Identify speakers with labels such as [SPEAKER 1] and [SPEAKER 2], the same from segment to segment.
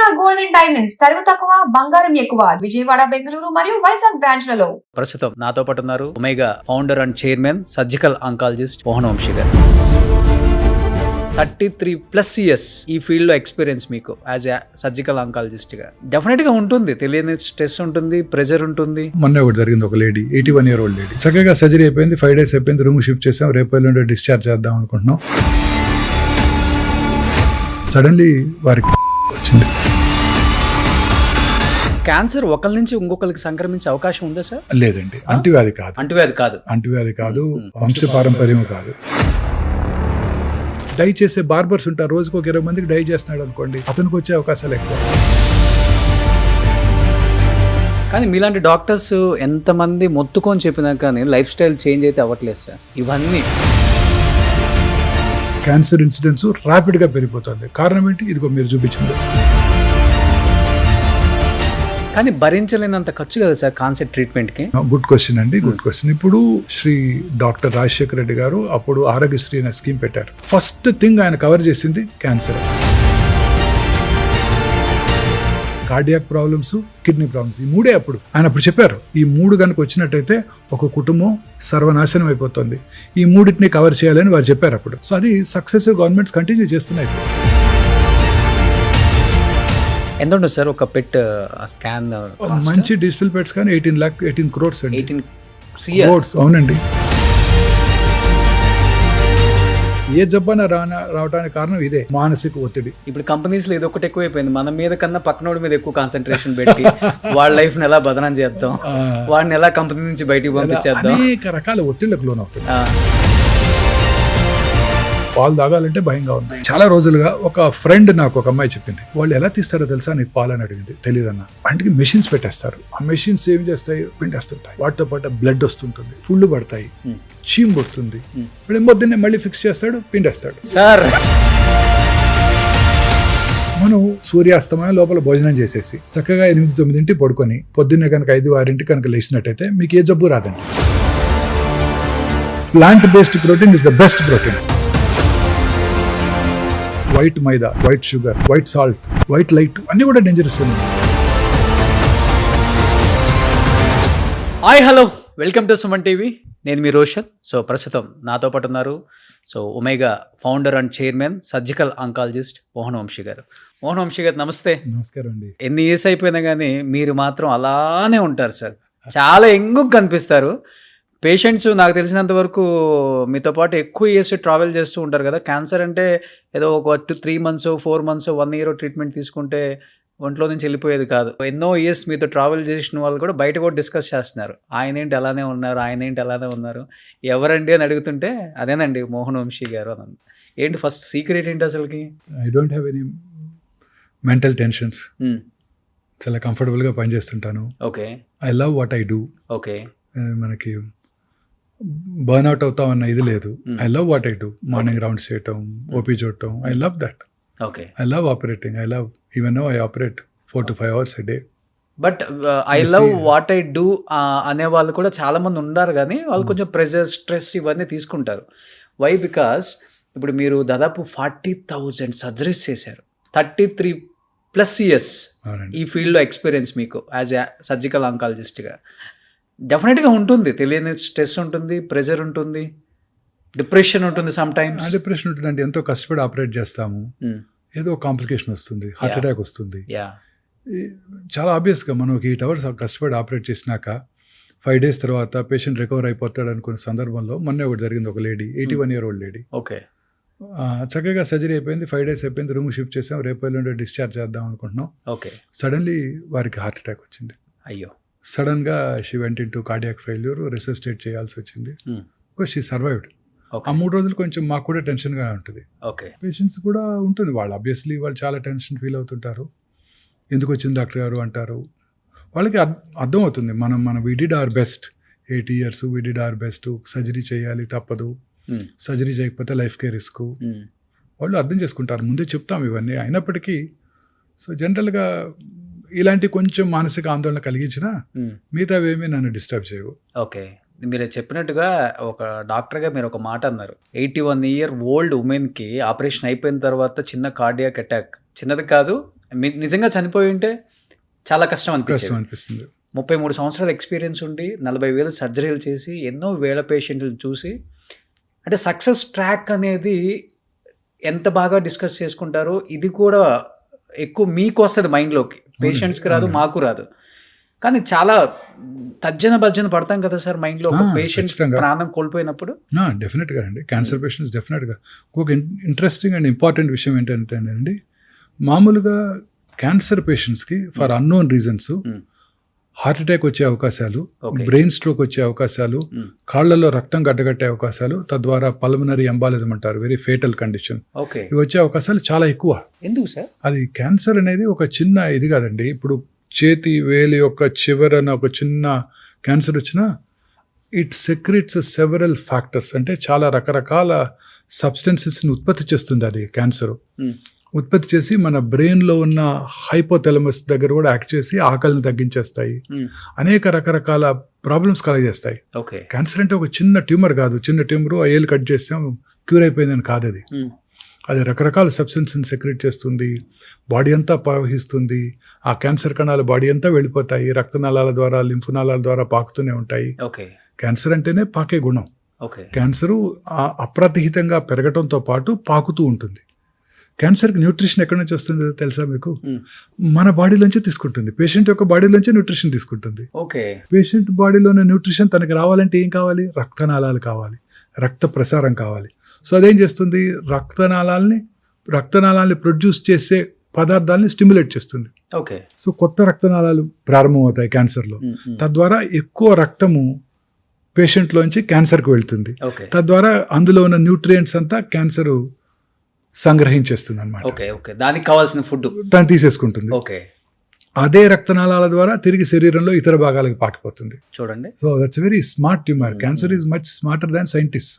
[SPEAKER 1] KR gold and diamonds తరుగు తక్కువ బంగారం ఎక్కువ విజయవాడ బెంగళూరు మరియు వైజాగ్ బ్రాంచ్లలో.
[SPEAKER 2] ప్రస్తుతం నాతో పాటు ఉన్నారు Omega founder and chairman surgical oncologist Mohan Vamshi garu. 33+ years ఈ ఫీల్డ్ లో ఎక్స్పీరియన్స్ మీకు యాజ్ ఎ సర్జికల్ ఆంకాలజిస్ట్ గా డెఫినెట్ గా ఉంటుంది. తెలియని స్ట్రెస్ ఉంటుంది, ప్రెషర్ ఉంటుంది.
[SPEAKER 3] మొన్న ఒకటి జరిగింది, ఒక లేడీ 81 year old లేడీ చక్కగా సర్జరీ అయిపోయింది, 5 days అయిపోయింది, రూమ్ షిఫ్ట్ చేసాం, రేపు ఎల్లుండి డిశ్చార్జ్ చేద్దాం అనుకుంటున్నాం. సడన్లీ వారికి వచ్చింది.
[SPEAKER 2] క్యాన్సర్ ఒకరి నుంచి ఇంకొకరికి సంక్రమించే అవకాశం ఉందా సార్?
[SPEAKER 3] లేదండి, అంటువ్యాధి కాదు.
[SPEAKER 2] అంటువ్యాధి కాదు,
[SPEAKER 3] వంశపారంపర్యం కాదు. డై చేసే బార్బర్స్ ఉంటారు, రోజుకు ఒక 20 మందికి డై చేస్తున్నాడు అనుకోండి, అతనికి వచ్చే అవకాశాలు ఎక్కువ.
[SPEAKER 2] కానీ మీలాంటి డాక్టర్స్ ఎంతమంది మొత్తుకొని చెప్పినా కానీ లైఫ్ స్టైల్ చేంజ్ అయితే అవ్వట్లేదు సార్. ఇవన్నీ
[SPEAKER 3] క్యాన్సర్ ఇన్సిడెంట్స్ ర్యాపిడ్ గా పెరిగిపోతుంది. కారణం ఏంటి? ఇదిగో మీరు చూపించింది.
[SPEAKER 2] కానీ భరించలేనంత ఖర్చు కదా సార్ కాన్సెప్ట్ ట్రీట్మెంట్ కి.
[SPEAKER 3] గుడ్ క్వశ్చన్ అండి, గుడ్ క్వశ్చన్. ఇప్పుడు శ్రీ డాక్టర్ రాజశేఖర రెడ్డి గారు అప్పుడు ఆరోగ్యశ్రీ అనే స్కీమ్ పెట్టారు. ఫస్ట్ థింగ్ ఆయన కవర్ చేసింది cancer, cardiac problems, kidney problems. ఈ మూడే అప్పుడు ఆయన అప్పుడు చెప్పారు. ఈ 3 కనుక వచ్చినట్టయితే ఒక కుటుంబం సర్వనాశనం అయిపోతుంది. ఈ 3టిని కవర్ చేయాలని వారు చెప్పారు అప్పుడు. సో అది సక్సెసివ్ గవర్నమెంట్స్ కంటిన్యూ చేస్తున్నాయి.
[SPEAKER 2] ఎంత ఉంటుంది సార్ ఒక పెట్ స్కాన్?
[SPEAKER 3] మంచి డిజిటల్ పెట్స్ కానీ 18 crores అండి.
[SPEAKER 2] 18
[SPEAKER 3] crores, అవునండి. ఏ జబ్బన రావడానికి కారణం ఇదే, మానసిక ఒత్తిడి.
[SPEAKER 2] ఇప్పుడు కంపెనీస్ లో ఇది ఒకటి ఎక్కువైపోయింది. మన మీద కన్నా పక్కనోడి మీద ఎక్కువ కాన్సన్ట్రేషన్ పెట్టి వాళ్ళ లైఫ్ ని ఎలా బదనం చేద్దాం, వాడిని ఎలా కంపెనీ నుంచి బయటికి పంపించేద్దాం,
[SPEAKER 3] అనేక రకాల ఒత్తిళ్లకు లోనవుతుంది. పాలు తాగాలంటే భయంగా ఉంది. చాలా రోజులుగా ఒక ఫ్రెండ్ నాకు ఒక అమ్మాయి చెప్పింది, వాళ్ళు ఎలా తీస్తారో తెలుసా నీకు పాలు అని అడిగింది. తెలియదన్న. వాటికి మెషిన్స్ పెట్టేస్తారు. ఆ మెషిన్స్ ఏం చేస్తాయి? పిండేస్తుంటాయి. వాటితో పాటు బ్లడ్ వస్తుంటుంది, పుళ్ళు పడతాయి, చీమ్ పడుతుంది. పొద్దున్నే మళ్ళీ ఫిక్స్ చేస్తాడు, పిండేస్తాడు.
[SPEAKER 2] సార్
[SPEAKER 3] మనం సూర్యాస్తమయం లోపల భోజనం చేసేసి చక్కగా 8-9 పడుకొని పొద్దున్నే కనుక 5-6 కనుక లేచినట్టయితే మీకు ఏ జబ్బు రాదండి. Plant based protein is the best protein. White maida, white sugar, white salt, white light అన్ని కూడా dangerous.
[SPEAKER 2] Hi hello, welcome to Suman TV. నేను మీ రోషన్. సో ప్రస్తుతం నాతో పాటు ఉన్నారు so Omega founder and chairman surgical oncologist Mohan Vamshi garu. Mohan Vamshi గారు నమస్తే.
[SPEAKER 3] నమస్కారం అండి.
[SPEAKER 2] ఎన్ని ఇయర్స్ అయిపోయినా కానీ మీరు మాత్రం అలానే ఉంటారు సార్. చాలా యంగ్గా కనిపిస్తారు. పేషెంట్స్ నాకు తెలిసినంత వరకు మీతో పాటు ఎక్కువ ఇయర్స్ ట్రావెల్ చేస్తూ ఉంటారు కదా. క్యాన్సర్ అంటే ఏదో ఒక 3 months 4 months 1 year ట్రీట్మెంట్ తీసుకుంటే ఒంట్లో నుంచి వెళ్ళిపోయేది కాదు. ఎన్నో ఇయర్స్ మీతో ట్రావెల్ చేసిన వాళ్ళు కూడా బయట కూడా డిస్కస్ చేస్తున్నారు, ఆయన ఏంటి అలానే ఉన్నారు, ఎవరండి అని అడుగుతుంటే అదేనండి మోహన్ వంశీ గారు అని. ఏంటి ఫస్ట్ సీక్రెట్ ఏంటి అసలుకి?
[SPEAKER 3] I don't have any mental tensions. చాలా కంఫర్టబుల్గా పనిచేస్తుంటాను.
[SPEAKER 2] Okay.
[SPEAKER 3] I love what I do.
[SPEAKER 2] Okay.
[SPEAKER 3] మనకి బర్న్అవుట్ అవుతాం అన్న ఇది లేదు. I love what I do. Morning rounds చేయటం, ఓపీ చూడటం, I love that.
[SPEAKER 2] Okay.
[SPEAKER 3] I love operating. I love even no I operate 4 to 5 hours a day.
[SPEAKER 2] But I love what I do అనే వాళ్ళు కూడా చాలా మంది ఉన్నారు, కానీ వాళ్ళు కొంచెం ప్రెజర్, స్ట్రెస్ ఇవన్నీ తీసుకుంటారు. వై? బికాస్ ఇప్పుడు మీరు దాదాపు 40,000 సర్జరీస్ చేశారు. 33+ years ఈ ఫీల్డ్లో ఎక్స్పీరియన్స్ మీకు యాజ్ ఎ సర్జికల్ ఆంకాలజిస్ట్గా డెఫినెట్గా ఉంటుంది. తెలియని స్ట్రెస్ ఉంటుంది, ప్రెజర్ ఉంటుంది, డిప్రెషన్ ఉంటుంది. సమ్ టైమ్స్
[SPEAKER 3] డిప్రెషన్ ఉంటుందండి. ఎంతో కష్టపడి ఆపరేట్ చేస్తాము, ఏదో కాంప్లికేషన్ వస్తుంది, హార్ట్ అటాక్ వస్తుంది. చాలా ఆబ్వియస్గా మనం ఒక 8 hours కష్టపడి ఆపరేట్ చేసినాక 5 days తర్వాత పేషెంట్ రికవర్ అయిపోతాడు అనుకునే సందర్భంలో మొన్న ఒకటి జరిగింది, ఒక lady 81 year old lady.
[SPEAKER 2] Okay.
[SPEAKER 3] చక్కగా సర్జరీ అయిపోయింది, 5 days అయిపోయింది, రూమ్ షిఫ్ట్ చేసాం, రేపు ఎల్లుండి డిశ్చార్జ్ చేద్దాం అనుకుంటున్నాం.
[SPEAKER 2] ఓకే.
[SPEAKER 3] సడన్లీ వారికి హార్ట్ అటాక్ వచ్చింది.
[SPEAKER 2] అయ్యో.
[SPEAKER 3] సడన్గా she went into cardiac failure, resuscitate చేయాల్సి వచ్చింది. She survived. ఆ 3 రోజులు కొంచెం మాకు కూడా టెన్షన్గా ఉంటుంది.
[SPEAKER 2] ఓకే. పేషెంట్స్
[SPEAKER 3] కూడా ఉంటుంది. వాళ్ళు ఆబ్వియస్లీ వాళ్ళు చాలా టెన్షన్ ఫీల్ అవుతుంటారు. ఎందుకు వచ్చింది డాక్టర్ గారు అంటారు. వాళ్ళకి అర్థం అవుతుంది, మనం we did our best. 8 years we did our best. Surgery చేయాలి, తప్పదు. సర్జరీ చేయకపోతే లైఫ్కే రిస్క్. వాళ్ళు అర్థం చేసుకుంటారు. ముందే చెప్తాం ఇవన్నీ. అయినప్పటికీ సో జనరల్గా ఇలాంటి కొంచెం మానసిక ఆందోళన కలిగించినా మిగతావేమీ నన్ను డిస్టర్బ్ చేయవు.
[SPEAKER 2] ఓకే. మీరు చెప్పినట్టుగా ఒక డాక్టర్గా మీరు ఒక మాట అన్నారు, 81 year old ఉమెన్కి ఆపరేషన్ అయిపోయిన తర్వాత చిన్న కార్డియాక్ అటాక్, చిన్నది కాదు నిజంగా చనిపోయి ఉంటే చాలా కష్టం అనిపించింది.
[SPEAKER 3] అనిపిస్తుంది.
[SPEAKER 2] 33 సంవత్సరాల ఎక్స్పీరియన్స్ ఉండి 40,000 సర్జరీలు చేసి ఎన్నో వేల పేషెంట్లను చూసి అంటే సక్సెస్ ట్రాక్ అనేది ఎంత బాగా డిస్కస్ చేసుకుంటారో ఇది కూడా ఎక్కువ మీకు వస్తుంది మైండ్లోకి, పేషెంట్స్కి రాదు, మాకు రాదు. కానీ చాలా భర్జన పడతాం కదా సార్ మైండ్లో ఒక పేషెంట్ ప్రాణం కోల్పోయినప్పుడు.
[SPEAKER 3] డెఫినెట్గా అండి, క్యాన్సర్ పేషెంట్స్ డెఫినెట్గా. ఒక ఇంట్రెస్టింగ్ అండ్ ఇంపార్టెంట్ విషయం ఏంటంటే అండి, మామూలుగా క్యాన్సర్ పేషెంట్స్కి for unknown reasons heart attack వచ్చే అవకాశాలు, బ్రెయిన్ స్ట్రోక్ వచ్చే అవకాశాలు, కాళ్లలో రక్తం గడ్డగట్టే అవకాశాలు, తద్వారా పల్మనరీ ఎంబాలిజం అంటారు, వెరీ ఫేటల్ కండిషన్, ఇవి వచ్చే అవకాశాలు చాలా ఎక్కువ.
[SPEAKER 2] ఎందుకు సార్?
[SPEAKER 3] అది క్యాన్సర్ అనేది ఒక చిన్న ఇది కాదండి. ఇప్పుడు చేతి వేలి యొక్క చివరన ఒక చిన్న క్యాన్సర్ వచ్చినా ఇట్ సెక్రెట్స్ సెవరల్ ఫ్యాక్టర్స్, అంటే చాలా రకరకాల సబ్స్టెన్సెస్ని ఉత్పత్తి చేస్తుంది అది క్యాన్సర్. ఉత్పత్తి చేసి మన బ్రెయిన్లో ఉన్న హైపోథెలమస్ దగ్గర కూడా యాక్ట్ చేసి ఆకలిని తగ్గించేస్తాయి, అనేక రకరకాల ప్రాబ్లమ్స్ కలగజేస్తాయి. క్యాన్సర్ అంటే ఒక చిన్న ట్యూమర్ కాదు, చిన్న ట్యూమర్ ఏళ్ళు కట్ చేస్తాం క్యూర్ అయిపోయిందని కాదు. అది రకరకాల సబ్స్టెన్స్ని సెక్రెట్ చేస్తుంది, బాడీ అంతా ప్రవహిస్తుంది. ఆ క్యాన్సర్ కణాలు బాడీ అంతా వెళ్ళిపోతాయి, రక్తనాళాల ద్వారా, లింఫ్ నాళాల ద్వారా పాకుతూనే ఉంటాయి. క్యాన్సర్ అంటేనే పాకే గుణం. క్యాన్సరు అప్రతిహితంగా పెరగటంతో పాటు పాకుతూ ఉంటుంది. క్యాన్సర్కి న్యూట్రిషన్ ఎక్కడి నుంచి వస్తుందో తెలుసా మీకు? మన బాడీలోంచి తీసుకుంటుంది, పేషెంట్ యొక్క బాడీలోంచి న్యూట్రిషన్ తీసుకుంటుంది. పేషెంట్ బాడీలోని న్యూట్రిషన్ తనకి రావాలంటే ఏం కావాలి? రక్తనాళాలు కావాలి, రక్త ప్రసారం కావాలి. సో అదేం చేస్తుంది? రక్తనాళాలని ప్రొడ్యూస్ చేసే పదార్థాలని స్టిమ్యులేట్ చేస్తుంది. సో కొత్త రక్తనాళాలు ప్రారంభమవుతాయి క్యాన్సర్లో, తద్వారా ఎక్కువ రక్తము పేషెంట్లోంచి క్యాన్సర్కి వెళ్తుంది. తద్వారా అందులో ఉన్న న్యూట్రియంట్స్ అంతా క్యాన్సర్ సంగ్రహించేస్తుంది అనమాట.
[SPEAKER 2] దానికి కావాల్సిన ఫుడ్
[SPEAKER 3] దాన్ని తీసేసుకుంటుంది. అదే రక్తనాళాల ద్వారా తిరిగి శరీరంలో ఇతర భాగాలకు పాకిపోతుంది.
[SPEAKER 2] చూడండి,
[SPEAKER 3] so that's very smart tumour. Cancer is much smarter than scientist.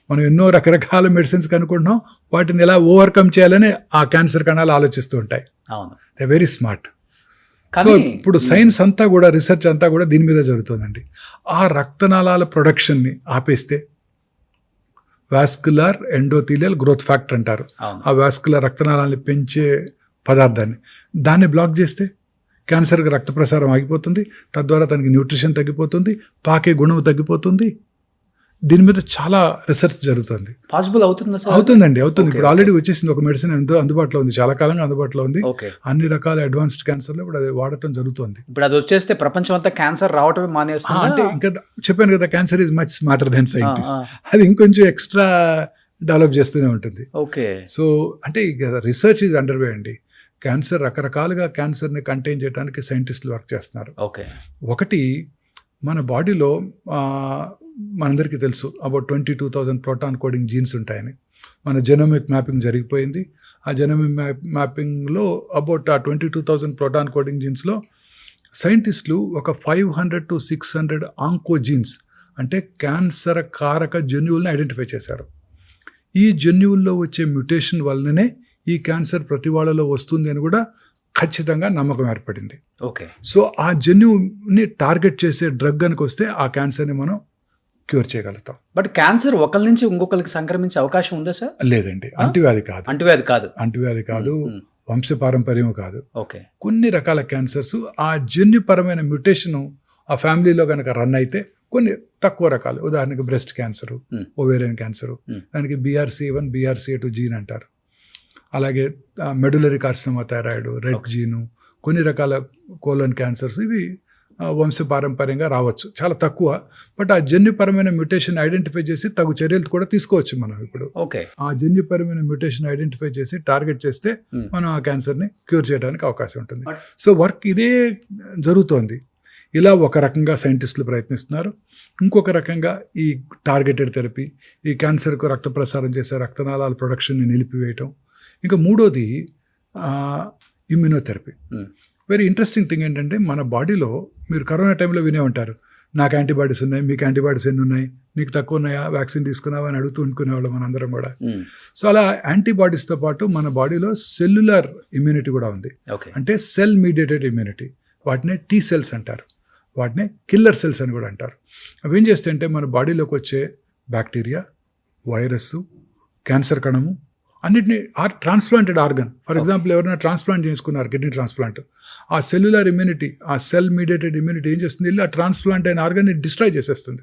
[SPEAKER 3] మనం ఎన్నో రకరకాల మెడిసిన్స్ కనుక్కుంటున్నాం, వాటిని ఎలా ఓవర్కమ్ చేయాలని ఆ క్యాన్సర్ కణాలు ఆలోచిస్తూ ఉంటాయి. They very smart. సో ఇప్పుడు సైన్స్ అంతా కూడా, రీసెర్చ్ అంతా కూడా దీని మీద జరుగుతుందండి. ఆ రక్తనాళాల ప్రొడక్షన్ని ఆపేస్తే, వాస్కులర్ ఎండోథీలియల్ గ్రోత్ ఫ్యాక్టర్ అంటారు, ఆ వాస్కులర్ రక్తనాళాన్ని పెంచే పదార్థాన్ని, దాన్ని బ్లాక్ చేస్తే క్యాన్సర్కి రక్త ప్రసారం ఆగిపోతుంది, తద్వారా తనకి న్యూట్రిషన్ తగ్గిపోతుంది, పాకే గుణం తగ్గిపోతుంది. దీని మీద చాలా రీసెర్చ్ జరుగుతుంది.
[SPEAKER 2] పాసిబుల్ అవుతుందా?
[SPEAKER 3] అవుతుందండి, అవుతుంది. ఇప్పుడు ఆల్రెడీ వచ్చేసింది ఒక మెడిసిన్, ఎంతో అందుబాటులో ఉంది, చాలా కాలంగా అందుబాటులో ఉంది. అన్ని రకాల అడ్వాన్స్డ్ క్యాన్సర్లో ఇప్పుడు అది వాడటం జరుగుతుంది.
[SPEAKER 2] ఇప్పుడు అది వచ్చేస్తే ప్రపంచం అంతా క్యాన్సర్ రావటమే మానేస్తుంది.
[SPEAKER 3] అంటే ఇంకా చెప్పాను కదా, cancer is much smarter than scientist. అది ఇంకొంచెం ఎక్స్ట్రా డెవలప్ చేస్తూనే ఉంటుంది. సో అంటే రీసెర్చ్ ఈజ్ అండర్ వే అండి. క్యాన్సర్ రకరకాలుగా క్యాన్సర్ని కంటైన్ చేయడానికి సైంటిస్టులు వర్క్ చేస్తున్నారు. ఒకటి, మన బాడీలో మనందరికీ తెలుసు అబౌట్ 22,000 ప్రోటాన్ కోడింగ్ జీన్స్ ఉంటాయని. మన జెనోమిక్ మ్యాపింగ్ జరిగిపోయింది. ఆ జెనోమిక్ మ్యాపింగ్లో అబౌట్ ఆ 22,000 ప్రోటాన్ కోడింగ్ జీన్స్లో సైంటిస్టులు ఒక 500 to 600 ఆంకోజీన్స్, అంటే క్యాన్సర్ కారక జన్యువులను ఐడెంటిఫై చేశారు. ఈ జన్యువుల్లో వచ్చే మ్యుటేషన్ వల్లనే ఈ క్యాన్సర్ ప్రతి వాళ్ళలో వస్తుంది అని కూడా ఖచ్చితంగా నమ్మకం ఏర్పడింది. సో ఆ జన్యువుని టార్గెట్ చేసే డ్రగ్ కనుక వస్తే ఆ క్యాన్సర్ని మనం క్యూర్ చేయగలుగుతాం.
[SPEAKER 2] బట్ క్యాన్సర్ ఒకరి నుంచి ఇంకొకరికి సంక్రమించే అవకాశం ఉందా సార్?
[SPEAKER 3] లేదండి, అంటువ్యాధి కాదు, వంశపారంపర్యం కాదు. కొన్ని రకాల క్యాన్సర్స్ ఆ జన్యుపరమైన మ్యుటేషన్ ఆ ఫ్యామిలీలో కనుక రన్ అయితే కొన్ని తక్కువ రకాలు, ఉదాహరణకి బ్రెస్ట్ క్యాన్సర్, ఓవేరియన్ క్యాన్సర్, దానికి BRCA1 BRCA2 జీన్ అంటారు. అలాగే మెడులరీ కార్సినోమా థైరాయిడ్, రెడ్ జీను, కొన్ని రకాల కోలన్ క్యాన్సర్స్, ఇవి వంశపారంపర్యంగా రావచ్చు, చాలా తక్కువ. బట్ ఆ జన్యుపరమైన మ్యుటేషన్ ఐడెంటిఫై చేసి తగు చర్యలు కూడా తీసుకోవచ్చు మనం. ఇప్పుడు ఆ జన్యుపరమైన మ్యుటేషన్ ఐడెంటిఫై చేసి టార్గెట్ చేస్తే మనం ఆ క్యాన్సర్ని క్యూర్ చేయడానికి అవకాశం ఉంటుంది. సో వర్క్ ఇదే జరుగుతోంది. ఇలా ఒక రకంగా సైంటిస్టులు ప్రయత్నిస్తున్నారు. ఇంకొక రకంగా ఈ టార్గెటెడ్ థెరపీ, ఈ క్యాన్సర్కు రక్త ప్రసారం చేసే రక్తనాళాల ప్రొడక్షన్ని నిలిపివేయటం. ఇంకా మూడోది ఇమ్యూనోథెరపీ. వెరీ ఇంట్రెస్టింగ్ థింగ్ ఏంటంటే, మన బాడీలో మీరు కరోనా టైంలో వినే ఉంటారు, నాకు యాంటీబాడీస్ ఉన్నాయి, మీకు యాంటీబాడీస్ ఎన్ని ఉన్నాయి, నీకు తక్కువ ఉన్నాయా, వ్యాక్సిన్ తీసుకున్నావా అని అడుగుతూ అనుకునేవాళ్ళం మనందరం కూడా. సో అలా యాంటీబాడీస్తో పాటు మన బాడీలో సెల్యులర్ ఇమ్యూనిటీ కూడా ఉంది. అంటే సెల్ మీడియేటెడ్ ఇమ్యూనిటీ, వాటినే T సెల్స్ అంటారు, వాటినే కిల్లర్ సెల్స్ అని కూడా అంటారు. అవి ఏం చేస్తే అంటే మన బాడీలోకి వచ్చే బ్యాక్టీరియా, వైరస్, క్యాన్సర్ కణము, అన్నిటిని ట్రాన్స్ప్లాంటెడ్ ఆర్గన్, ఫర్ ఎగ్జాంపుల్ ఎవరైనా ట్రాన్స్ప్లాంట్ చేసుకున్నారు కిడ్నీ ట్రాన్స్ప్లాంట్, ఆ సెల్యులర్ ఇమ్యూనిటీ, ఆ సెల్ మీడియేటెడ్ ఇమ్యూనిటీ ఏం చేస్తుంది, వెళ్ళి ఆ ట్రాన్స్ప్లాంట్ అయిన ఆర్గన్ని డిస్ట్రాయ్ చేసేస్తుంది.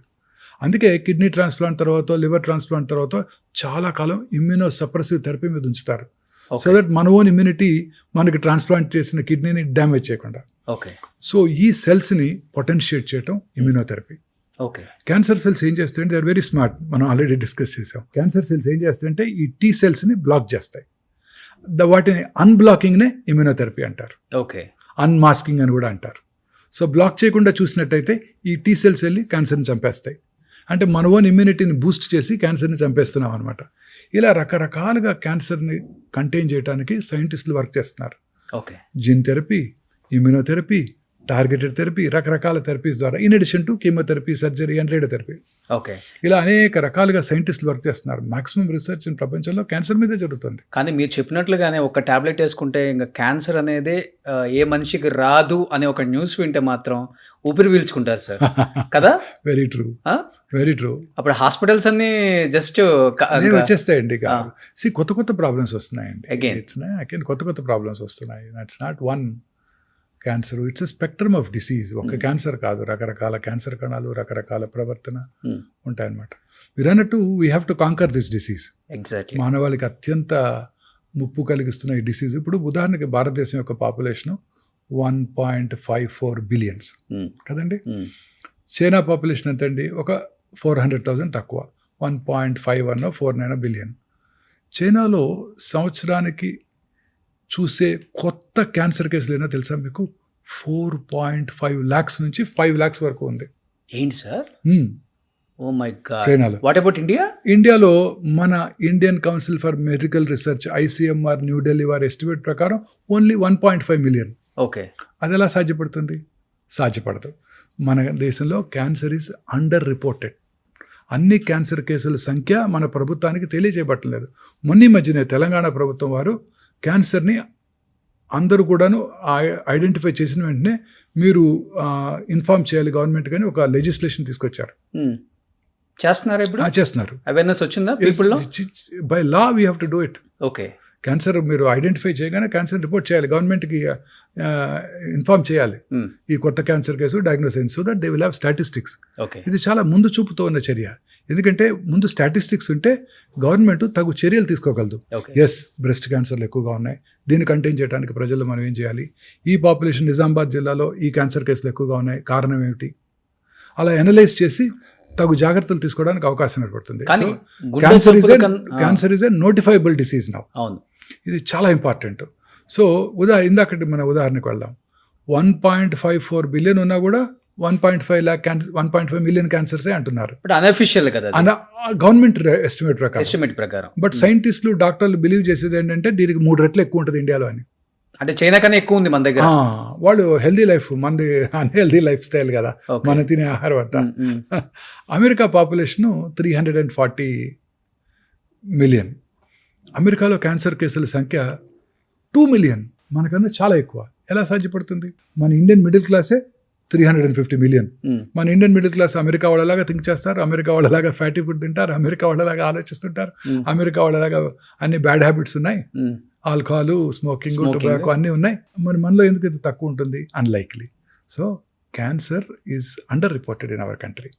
[SPEAKER 3] అందుకే కిడ్నీ ట్రాన్స్ప్లాంట్ తర్వాత, లివర్ ట్రాన్స్ప్లాంట్ తర్వాత చాలా కాలం ఇమ్యూనో సప్రెసివ్ థెరపీ మీద ఉంచుతారు, సో దట్ మన ఓన్ ఇమ్యూనిటీ మనకి ట్రాన్స్ప్లాంట్ చేసిన కిడ్నీని డ్యామేజ్ చేయకుండా.
[SPEAKER 2] ఓకే.
[SPEAKER 3] సో ఈ సెల్స్ని పొటెన్షియేట్ చేయటం ఇమ్యూనోథెరపీ.
[SPEAKER 2] ఓకే.
[SPEAKER 3] క్యాన్సర్ సెల్స్ ఏం చేస్తాయంటే దే ఆర్ వెరీ స్మార్ట్, మనం ఆల్రెడీ డిస్కస్ చేసాం. క్యాన్సర్ సెల్స్ ఏం చేస్తాయంటే ఈ టీ సెల్స్ని బ్లాక్ చేస్తాయి. వాటిని అన్బ్లాకింగ్నే ఇమ్యూనోథెరపీ అంటారు,
[SPEAKER 2] ఓకే.
[SPEAKER 3] అన్మాస్కింగ్ అని కూడా అంటారు. సో బ్లాక్ చేయకుండా చూసినట్టయితే ఈ టీ సెల్స్ వెళ్ళి క్యాన్సర్ని చంపేస్తాయి. అంటే మన ఓన్ ఇమ్యూనిటీని బూస్ట్ చేసి క్యాన్సర్ని చంపేస్తున్నాం అనమాట. ఇలా రకరకాలుగా క్యాన్సర్ని కంటైన్ చేయడానికి సైంటిస్టులు వర్క్ చేస్తున్నారు.
[SPEAKER 2] Okay.
[SPEAKER 3] Gene therapy, immunotherapy, targeted therapy, రకరకాల థెరపీస్ ద్వారా, in addition to chemotherapy, surgery and radiotherapy.
[SPEAKER 2] Okay.
[SPEAKER 3] ఇలా అనేక రకాలుగా సైంటిస్టులు వర్క్ చేస్తున్నారు. మాక్సిమం రీసెర్చ్ ప్రపంచంలో క్యాన్సర్ మీదే జరుగుతుంది.
[SPEAKER 2] కానీ మీరు చెప్పినట్లుగానే ఒక టాబ్లెట్ వేసుకుంటే ఇంకా క్యాన్సర్ అనేది ఏ మనిషికి రాదు అనే ఒక న్యూస్ వింటే మాత్రం ఊపిరి పీల్చుకుంటారు సార్, కదా?
[SPEAKER 3] Very true, very true.
[SPEAKER 2] అప్పుడు హాస్పిటల్స్ అన్ని జస్ట్
[SPEAKER 3] వచ్చేస్తాయండి. కొత్త కొత్త ప్రాబ్లమ్స్ వస్తున్నాయండి. అగైన్ కొత్త కొత్త ప్రాబ్లమ్స్ వస్తున్నాయి. That's not one cancer, it's a spectrum of disease. ఒక క్యాన్సర్ కాదు, రకరకాల క్యాన్సర్ కణాలు, రకరకాల ప్రవర్తన ఉంటాయన్నమాట. మీరు అన్నట్టు we have to conquer this disease.
[SPEAKER 2] Exactly.
[SPEAKER 3] మానవాళికి అత్యంత ముప్పు కలిగిస్తున్న ఈ డిసీజ్. ఇప్పుడు ఉదాహరణకి భారతదేశం యొక్క పాపులేషన్ 1.54 బిలియన్స్ కదండి. చైనా పాపులేషన్ ఎంత అండి? ఒక 400,000 తక్కువ, 1.51 49 బిలియన్. చైనాలో సంవత్సరానికి చూసే కొత్త క్యాన్సర్ కేసులు ఏమో తెలుసా మీకు? 4.5 lakhs నుంచి 5 lakhs వరకు ఉంది.
[SPEAKER 2] ఏంటి సార్? Oh my god.
[SPEAKER 3] చైనాలో.
[SPEAKER 2] What about India?
[SPEAKER 3] ఇండియాలో మన Indian Council for Medical Research, ICMR New Delhi వారి ఎస్టిమేట్ ప్రకారం ఓన్లీ 1.5 మిలియన్.
[SPEAKER 2] ఓకే.
[SPEAKER 3] అది ఎలా సాధ్యపడుతుంది? సాధ్యపడదు. మన దేశంలో క్యాన్సర్ ఈజ్ అండర్ రిపోర్టెడ్. అన్ని క్యాన్సర్ కేసుల సంఖ్య మన ప్రభుత్వానికి తెలియజేయబట్టలేదు. మొన్న మధ్యనే తెలంగాణ ప్రభుత్వం వారు క్యాన్సర్ని అందరూ కూడాను ఐడెంటిఫై చేసిన వెంటనే మీరు ఇన్ఫార్మ్ చేయాలి గవర్నమెంట్ కానీ ఒక లెజిస్లేషన్ తీసుకొచ్చారు.
[SPEAKER 2] చేస్తున్నారు ఇప్పుడు?
[SPEAKER 3] చేస్తున్నారు.
[SPEAKER 2] అవేర్నెస్ వచ్చిందా పీపుల్లో?
[SPEAKER 3] By law we have to do it.
[SPEAKER 2] Okay.
[SPEAKER 3] Cancer మీరు ఐడెంటిఫై చేయగానే క్యాన్సర్ రిపోర్ట్ చేయాలి, గవర్నమెంట్కి ఇన్ఫార్మ్ చేయాలి ఈ కొత్త క్యాన్సర్ కేసు డయాగ్నోస్ అయింది, so that they will have statistics. ఇది చాలా ముందు చూపుతో ఉన్న చర్య. ఎందుకంటే ముందు స్టాటిస్టిక్స్ ఉంటే గవర్నమెంట్ తగు చర్యలు తీసుకోగలదు. ఎస్, బ్రెస్ట్ క్యాన్సర్లు ఎక్కువగా ఉన్నాయి, దీన్ని కంటైన్ చేయడానికి ప్రజల్లో మనం ఏం చేయాలి? ఈ పాపులేషన్ నిజామాబాద్ జిల్లాలో ఈ క్యాన్సర్ కేసులు ఎక్కువగా ఉన్నాయి, కారణం ఏమిటి? అలా అనలైజ్ చేసి తగు జాగ్రత్తలు తీసుకోవడానికి అవకాశం ఏర్పడుతుంది. So cancer is a notifiable disease now. ఇది చాలా ఇంపార్టెంట్. సో ఇందాకటి మన ఉదాహరణకు వెళ్దాం. 1.54 బిలియన్ ఉన్నా కూడా 1.5 మిలియన్ క్యాన్సర్సే అంటున్నారు.
[SPEAKER 2] అన్అఫిషియల్ కదా,
[SPEAKER 3] గవర్నమెంట్ ఎస్టిమేట్
[SPEAKER 2] ప్రకారం.
[SPEAKER 3] బట్ సైంటిస్టులు, డాక్టర్లు బిలీవ్ చేసేది ఏంటంటే దీనికి 3 రెట్లు ఎక్కువ ఉంటుంది ఇండియాలో అని.
[SPEAKER 2] అంటే చైనా కన్నా ఎక్కువ ఉంది మన దగ్గర.
[SPEAKER 3] వాళ్ళు హెల్దీ లైఫ్, మనది అన్హెల్దీ లైఫ్ స్టైల్ కదా మన తినే ఆహారం అంతా. America population 340 million. అమెరికాలో క్యాన్సర్ కేసుల సంఖ్య 2 మిలియన్, మనకన్నా చాలా ఎక్కువ. ఎలా సాధ్యపడుతుంది? మన ఇండియన్ మిడిల్ క్లాసే 350 మిలియన్. మన ఇండియన్ మిడిల్ క్లాస్ అమెరికా వాళ్ళలాగా థింక్ చేస్తారు, అమెరికా వాళ్ళలాగా ఫ్యాటీ ఫుడ్ తింటారు, అమెరికా వాళ్ళలాగా ఆలోచిస్తుంటారు, అమెరికా వాళ్ళలాగా అన్ని బ్యాడ్ హ్యాబిట్స్ ఉన్నాయి, ఆల్కహాల్, స్మోకింగ్, టొబాకో అన్నీ ఉన్నాయి. మరి మనలో ఎందుకు ఇది తక్కువ ఉంటుంది? Unlikely. So cancer is under reported in our country.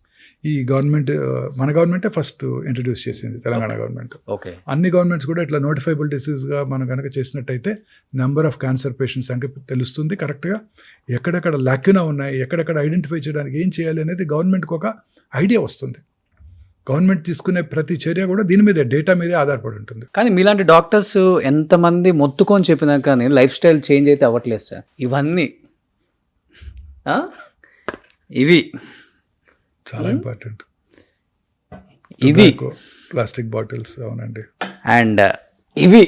[SPEAKER 3] ఈ గవర్నమెంట్, మన గవర్నమెంటే ఫస్ట్ ఇంట్రడ్యూస్ చేసింది, తెలంగాణ గవర్నమెంట్. అన్ని గవర్నమెంట్స్ కూడా ఇట్లా నోటిఫైబుల్ డిసీజ్గా మనం కనుక చేసినట్టయితే నెంబర్ ఆఫ్ క్యాన్సర్ పేషెంట్స్ సంఖ్య తెలుస్తుంది కరెక్ట్గా. ఎక్కడెక్కడ లాక్యునా ఉన్నాయి, ఎక్కడెక్కడ ఐడెంటిఫై చేయడానికి ఏం చేయాలి అనేది గవర్నమెంట్కి ఒక ఐడియా వస్తుంది. గవర్నమెంట్ తీసుకునే ప్రతి చర్య కూడా దీని మీదే, డేటా మీదే ఆధారపడి ఉంటుంది.
[SPEAKER 2] కానీ మీలాంటి డాక్టర్స్ ఎంతమంది మొత్తుకొని చెప్పినా కానీ లైఫ్ స్టైల్ చేంజ్ అయితే అవ్వట్లేదు సార్. ఇవన్నీ ఇవి
[SPEAKER 3] చాలా ఇంపార్టెంట్.
[SPEAKER 2] ఇది
[SPEAKER 3] ప్లాస్టిక్ బాటిల్స్, అవునండి.
[SPEAKER 2] అండ్ ఇవి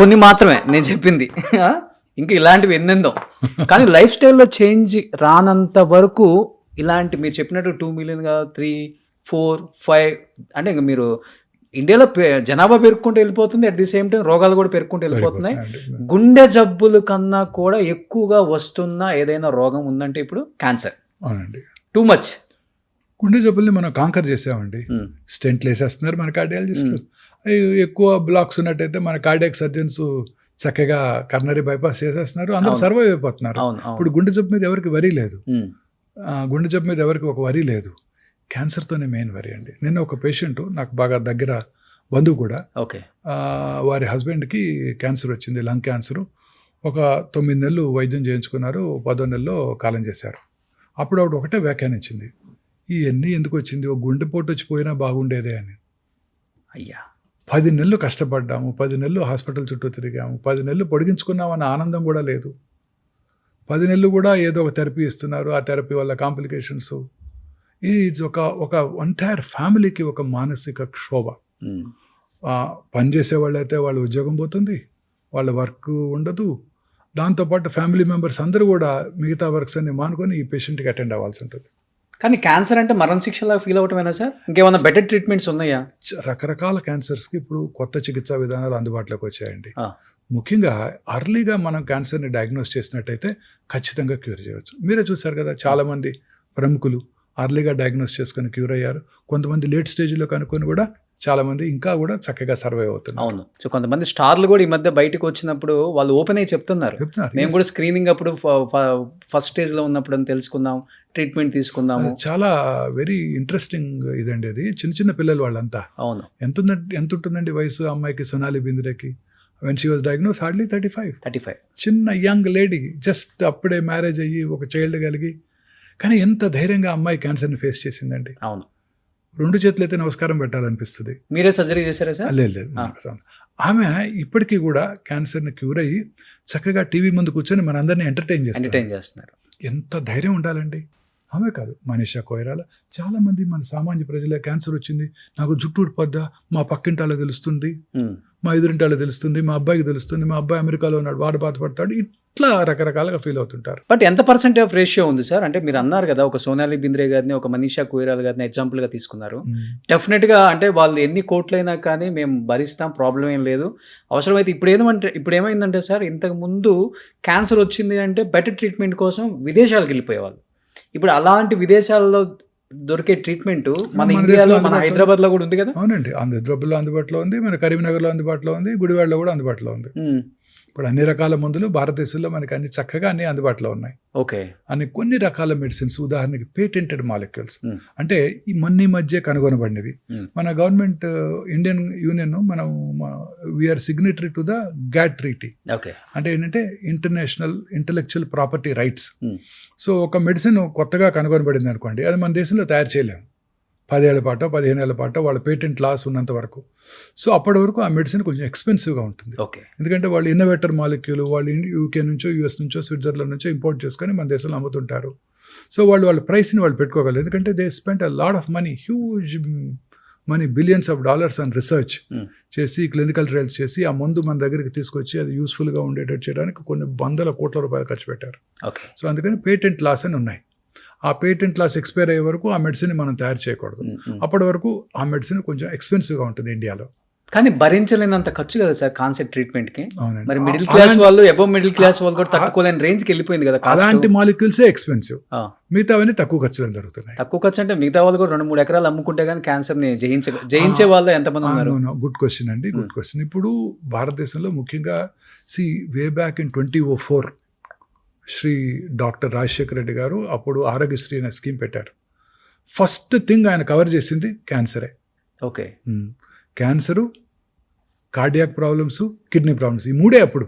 [SPEAKER 2] కొన్ని మాత్రమే నేను చెప్పింది, ఇంకా ఇలాంటివి ఎన్నెందో. కానీ లైఫ్ స్టైల్లో చేంజ్ రానంత వరకు ఇలాంటి మీరు చెప్పినట్టు 2 మిలియన్ కాదు, 3, 4, 5 అంటే ఇంకా మీరు ఇండియాలో జనాభా పెరుక్కుంటూ వెళ్ళిపోతుంది, అట్ ది సేమ్ టైం రోగాలు కూడా పెరుక్కుంటూ వెళ్ళిపోతున్నాయి. గుండె జబ్బుల కన్నా కూడా ఎక్కువగా వస్తున్న ఏదైనా రోగం ఉందంటే ఇప్పుడు క్యాన్సర్.
[SPEAKER 3] అవునండి.
[SPEAKER 2] Too much.
[SPEAKER 3] గుండె జబ్బుల్ని మనం కాంకర్ చేసామండి. స్టెంట్లు వేసేస్తున్నారు మన కార్డియాలజిస్టులు. ఎక్కువ బ్లాక్స్ ఉన్నట్టయితే మన కార్డియాక్ సర్జన్స్ చక్కగా కర్నరీ బైపాస్ చేసేస్తున్నారు, అందరూ సర్వైవ్ అయిపోతున్నారు. ఇప్పుడు గుండె జబ్బు మీద ఎవరికి వరి లేదు, గుండె జబ్బు మీద ఎవరికి ఒక వరి లేదు. క్యాన్సర్తోనే మెయిన్ వరి అండి. నిన్న ఒక పేషెంట్ నాకు బాగా దగ్గర బంధువు కూడా, వారి హస్బెండ్కి క్యాన్సర్ వచ్చింది, లంగ్ క్యాన్సరు. ఒక 9 నెలలు వైద్యం చేయించుకున్నారు, 10వ నెలలో కాలం చేశారు. అప్పుడు ఆవిడ ఒకటే వ్యాఖ్యానించింది, ఇవన్నీ ఎందుకు వచ్చింది, ఒక గుండెపోటు వచ్చిపోయినా బాగుండేదే అని.
[SPEAKER 2] అయ్యా
[SPEAKER 3] 10 నెలలు కష్టపడ్డాము, 10 నెలలు హాస్పిటల్ చుట్టూ తిరిగాము, 10 నెలలు పొడిగించుకున్నామన్న ఆనందం కూడా లేదు. 10 నెలలు కూడా ఏదో ఒక థెరపీ ఇస్తున్నారు, ఆ థెరపీ వల్ల కాంప్లికేషన్స్. ఇది ఒక ఎంటైర్ ఫ్యామిలీకి ఒక మానసిక క్షోభ. పనిచేసే వాళ్ళు అయితే వాళ్ళ ఉద్యోగం పోతుంది, వాళ్ళ వర్క్ ఉండదు. దాంతోపాటు ఫ్యామిలీ మెంబర్స్ అందరూ కూడా మిగతా వర్క్స్ అన్ని మానుకొని ఈ పేషెంట్కి అటెండ్ అవ్వాల్సి ఉంటుంది.
[SPEAKER 2] కానీ క్యాన్సర్ అంటే మరణ శిక్షలా ఫీల్ అవటమేనా సార్? ఇంకేమైనా బెటర్ ట్రీట్మెంట్స్ ఉన్నాయా?
[SPEAKER 3] రకరకాల క్యాన్సర్స్కి ఇప్పుడు కొత్త చికిత్సా విధానాలు అందుబాటులోకి వచ్చాయండి. ముఖ్యంగా అర్లీగా మనం క్యాన్సర్ని డయాగ్నోస్ చేసినట్టయితే ఖచ్చితంగా క్యూర్ చేయవచ్చు. మీరే చూసారు కదా, చాలామంది ప్రముఖులు అర్లీగా డయాగ్నోస్ చేసుకొని క్యూర్ అయ్యారు. కొంతమంది లేట్ స్టేజ్లో కనుక్కొని కూడా చాలామంది ఇంకా కూడా చక్కగా సర్వైవ్ అవుతున్నారు.
[SPEAKER 2] అవును. సో కొంతమంది స్టార్లు కూడా ఈ మధ్య బయటకు వచ్చినప్పుడు వాళ్ళు ఓపెన్ అయ్యి చెప్తున్నారు, మేము కూడా స్క్రీనింగ్ అప్పుడు ఫస్ట్ స్టేజ్లో ఉన్నప్పుడు అని తెలుసుకుందాం, ట్రీట్మెంట్ తీసుకుందాము.
[SPEAKER 3] చాలా వెరీ ఇంట్రెస్టింగ్ ఇదండి అది. చిన్న చిన్న పిల్లలు వాళ్ళంతా.
[SPEAKER 2] అవును.
[SPEAKER 3] ఎంత ఉంటుందండి వయసు అమ్మాయికి, సొనాలి బింద్రేకి? When she was diagnose hardly 35. చిన్న యంగ్ లేడీ, జస్ట్ అప్పుడే మ్యారేజ్ అయ్యి ఒక చైల్డ్ కలిగి, కానీ ఎంత ధైర్యంగా అమ్మాయి క్యాన్సర్ని ఫేస్ చేసిందండి.
[SPEAKER 2] అవును.
[SPEAKER 3] 2 చేతులు అయితే నమస్కారం పెట్టాలనిపిస్తుంది.
[SPEAKER 2] మీరే సర్జరీ చేశారా సార్?
[SPEAKER 3] లేదు. ఆమె ఇప్పటికీ కూడా క్యాన్సర్ని క్యూర్ అయ్యి చక్కగా టీవీ ముందు కూర్చొని మనందరినీ ఎంటర్టైన్ చేస్తున్నారు. ఎంత ధైర్యం ఉండాలండి. ఆమె కాదు, మనీషా కొయిరాలా, చాలామంది మన సామాన్య ప్రజల క్యాన్సర్ వచ్చింది, నాకు జుట్టు ఊడిపోద్దా, మా పక్కింటాలో తెలుస్తుంది, మా ఎదురింటాలో తెలుస్తుంది, మా అబ్బాయికి తెలుస్తుంది, మా అబ్బాయి అమెరికాలో ఉన్నాడు, వాడు బాధపడతాడు, ఇట్లా రకరకాలుగా ఫీల్ అవుతుంటారు.
[SPEAKER 2] బట్ ఎంత పర్సెంట్ ఆఫ్ రేషియో ఉంది సార్? అంటే మీరు అన్నారు కదా, ఒక సోనాలి బింద్రే గారిని, ఒక మనీషా కొయిరాలా గారిని ఎగ్జాంపుల్గా తీసుకున్నారు. డెఫినెట్గా అంటే వాళ్ళు ఎన్ని కోట్లైనా కానీ మేము భరిస్తాం, ప్రాబ్లం ఏం లేదు. అవసరమైతే ఇప్పుడు ఏమైందంటే సార్, ఇంతకు ముందు క్యాన్సర్ వచ్చింది అంటే బెటర్ ట్రీట్మెంట్ కోసం విదేశాలకు వెళ్ళిపోయేవాళ్ళు. ఇప్పుడు అలాంటి విదేశాల్లో దొరికే ట్రీట్మెంట్ మన ఇండియాలో, మన హైదరాబాద్ లో కూడా ఉంది కదా?
[SPEAKER 3] అవునండి, హైదరాబాద్లో అందుబాటులో ఉంది, మన కరీంనగర్లో అందుబాటులో ఉంది, గుడివాడలో కూడా అందుబాటులో ఉంది. ఇప్పుడు అన్ని రకాల మందులు భారతదేశంలో మనకి అన్ని చక్కగా అన్ని అందుబాటులో ఉన్నాయి.
[SPEAKER 2] ఓకే.
[SPEAKER 3] అని కొన్ని రకాల మెడిసిన్స్, ఉదాహరణకి పేటెంటెడ్ మాలిక్యూల్స్, అంటే ఈ మధ్య కనుగొనబడినవి. మన గవర్నమెంట్, ఇండియన్ యూనియన్, మనం we are signatory to the GATT treaty. అంటే ఏంటంటే international intellectual property rights. So ఒక మెడిసిన్ కొత్తగా కనుగొనబడింది అనుకోండి, అది మన దేశంలో తయారు చేయలేము. 10 ఏళ్ల పాటో 15 ఏళ్ల పాటో వాళ్ళ పేటెంట్ లాస్ ఉన్నంత వరకు. సో అప్పటి వరకు ఆ మెడిసిన్ కొంచెం ఎక్స్పెన్సివ్గా ఉంటుంది. ఎందుకంటే వాళ్ళు ఇన్నోవేటర్ మాలిక్యూల్ వాళ్ళు యూకే నుంచో, యూఎస్ నుంచో, స్విట్జర్లాండ్ నుంచో ఇంపోర్ట్ చేసుకొని మన దేశంలో అమ్ముతుంటారు. సో వాళ్ళ ప్రైస్ని వాళ్ళు పెట్టుకోగలరు. ఎందుకంటే they spend a lot of money, huge money, billions of dollars and research చేసి, క్లినికల్ ట్రయల్స్ చేసి ఆ మందు మన దగ్గరికి తీసుకొచ్చి అది యూస్ఫుల్గా ఉండేటట్టు చేయడానికి కొన్ని వందల కోట్ల రూపాయలు ఖర్చు పెట్టారు. సో అందుకని పేటెంట్ లాస్ అని ఉన్నాయి. ఆ పేటెంట్ లాస్ ఎక్స్పైర్ అయ్యే వరకు ఆ మెడిసిన్ మనం తయారు చేయకూడదు. అప్పటి వరకు ఆ మెడిసిన్ కొంచెం ఎక్స్పెన్సివ్గా ఉంటుంది ఇండియాలో.
[SPEAKER 2] కానీ భరించలేనంత ఖర్చు కదా సార్ కాన్సెప్ట్ ట్రీట్మెంట్కి. మరి మిడిల్ క్లాస్ వాళ్ళు, అబవ్ మిడిల్ క్లాస్ వాళ్ళు కూడా తట్టుకోలేని రేంజ్కి వెళ్ళిపోయింది కదా.
[SPEAKER 3] అలాంటి మాలిక్యూల్సే ఎక్స్పెన్సివ్, మిగతావన్నీ తక్కువ ఖర్చులో జరుగుతున్నాయి.
[SPEAKER 2] తక్కువ ఖర్చు అంటే మిగతా వాళ్ళు కూడా 2-3 ఎకరాలు అమ్ముకుంటే కానీ క్యాన్సర్ని జయించే వాళ్ళు ఎంతమంది ఉన్నారు?
[SPEAKER 3] గుడ్ క్వశ్చన్ అండి, గుడ్ క్వశ్చన్. ఇప్పుడు భారతదేశంలో ముఖ్యంగా way back in 2004 Shri doctor Rajasekhara Reddy garu అప్పుడు ఆరోగ్యశ్రీ అనే స్కీమ్ పెట్టారు. ఫస్ట్ థింగ్ ఆయన కవర్ చేసింది క్యాన్సరే.
[SPEAKER 2] Okay.
[SPEAKER 3] Cancer, cardiac problems, kidney problems, ఈ 3 అప్పుడు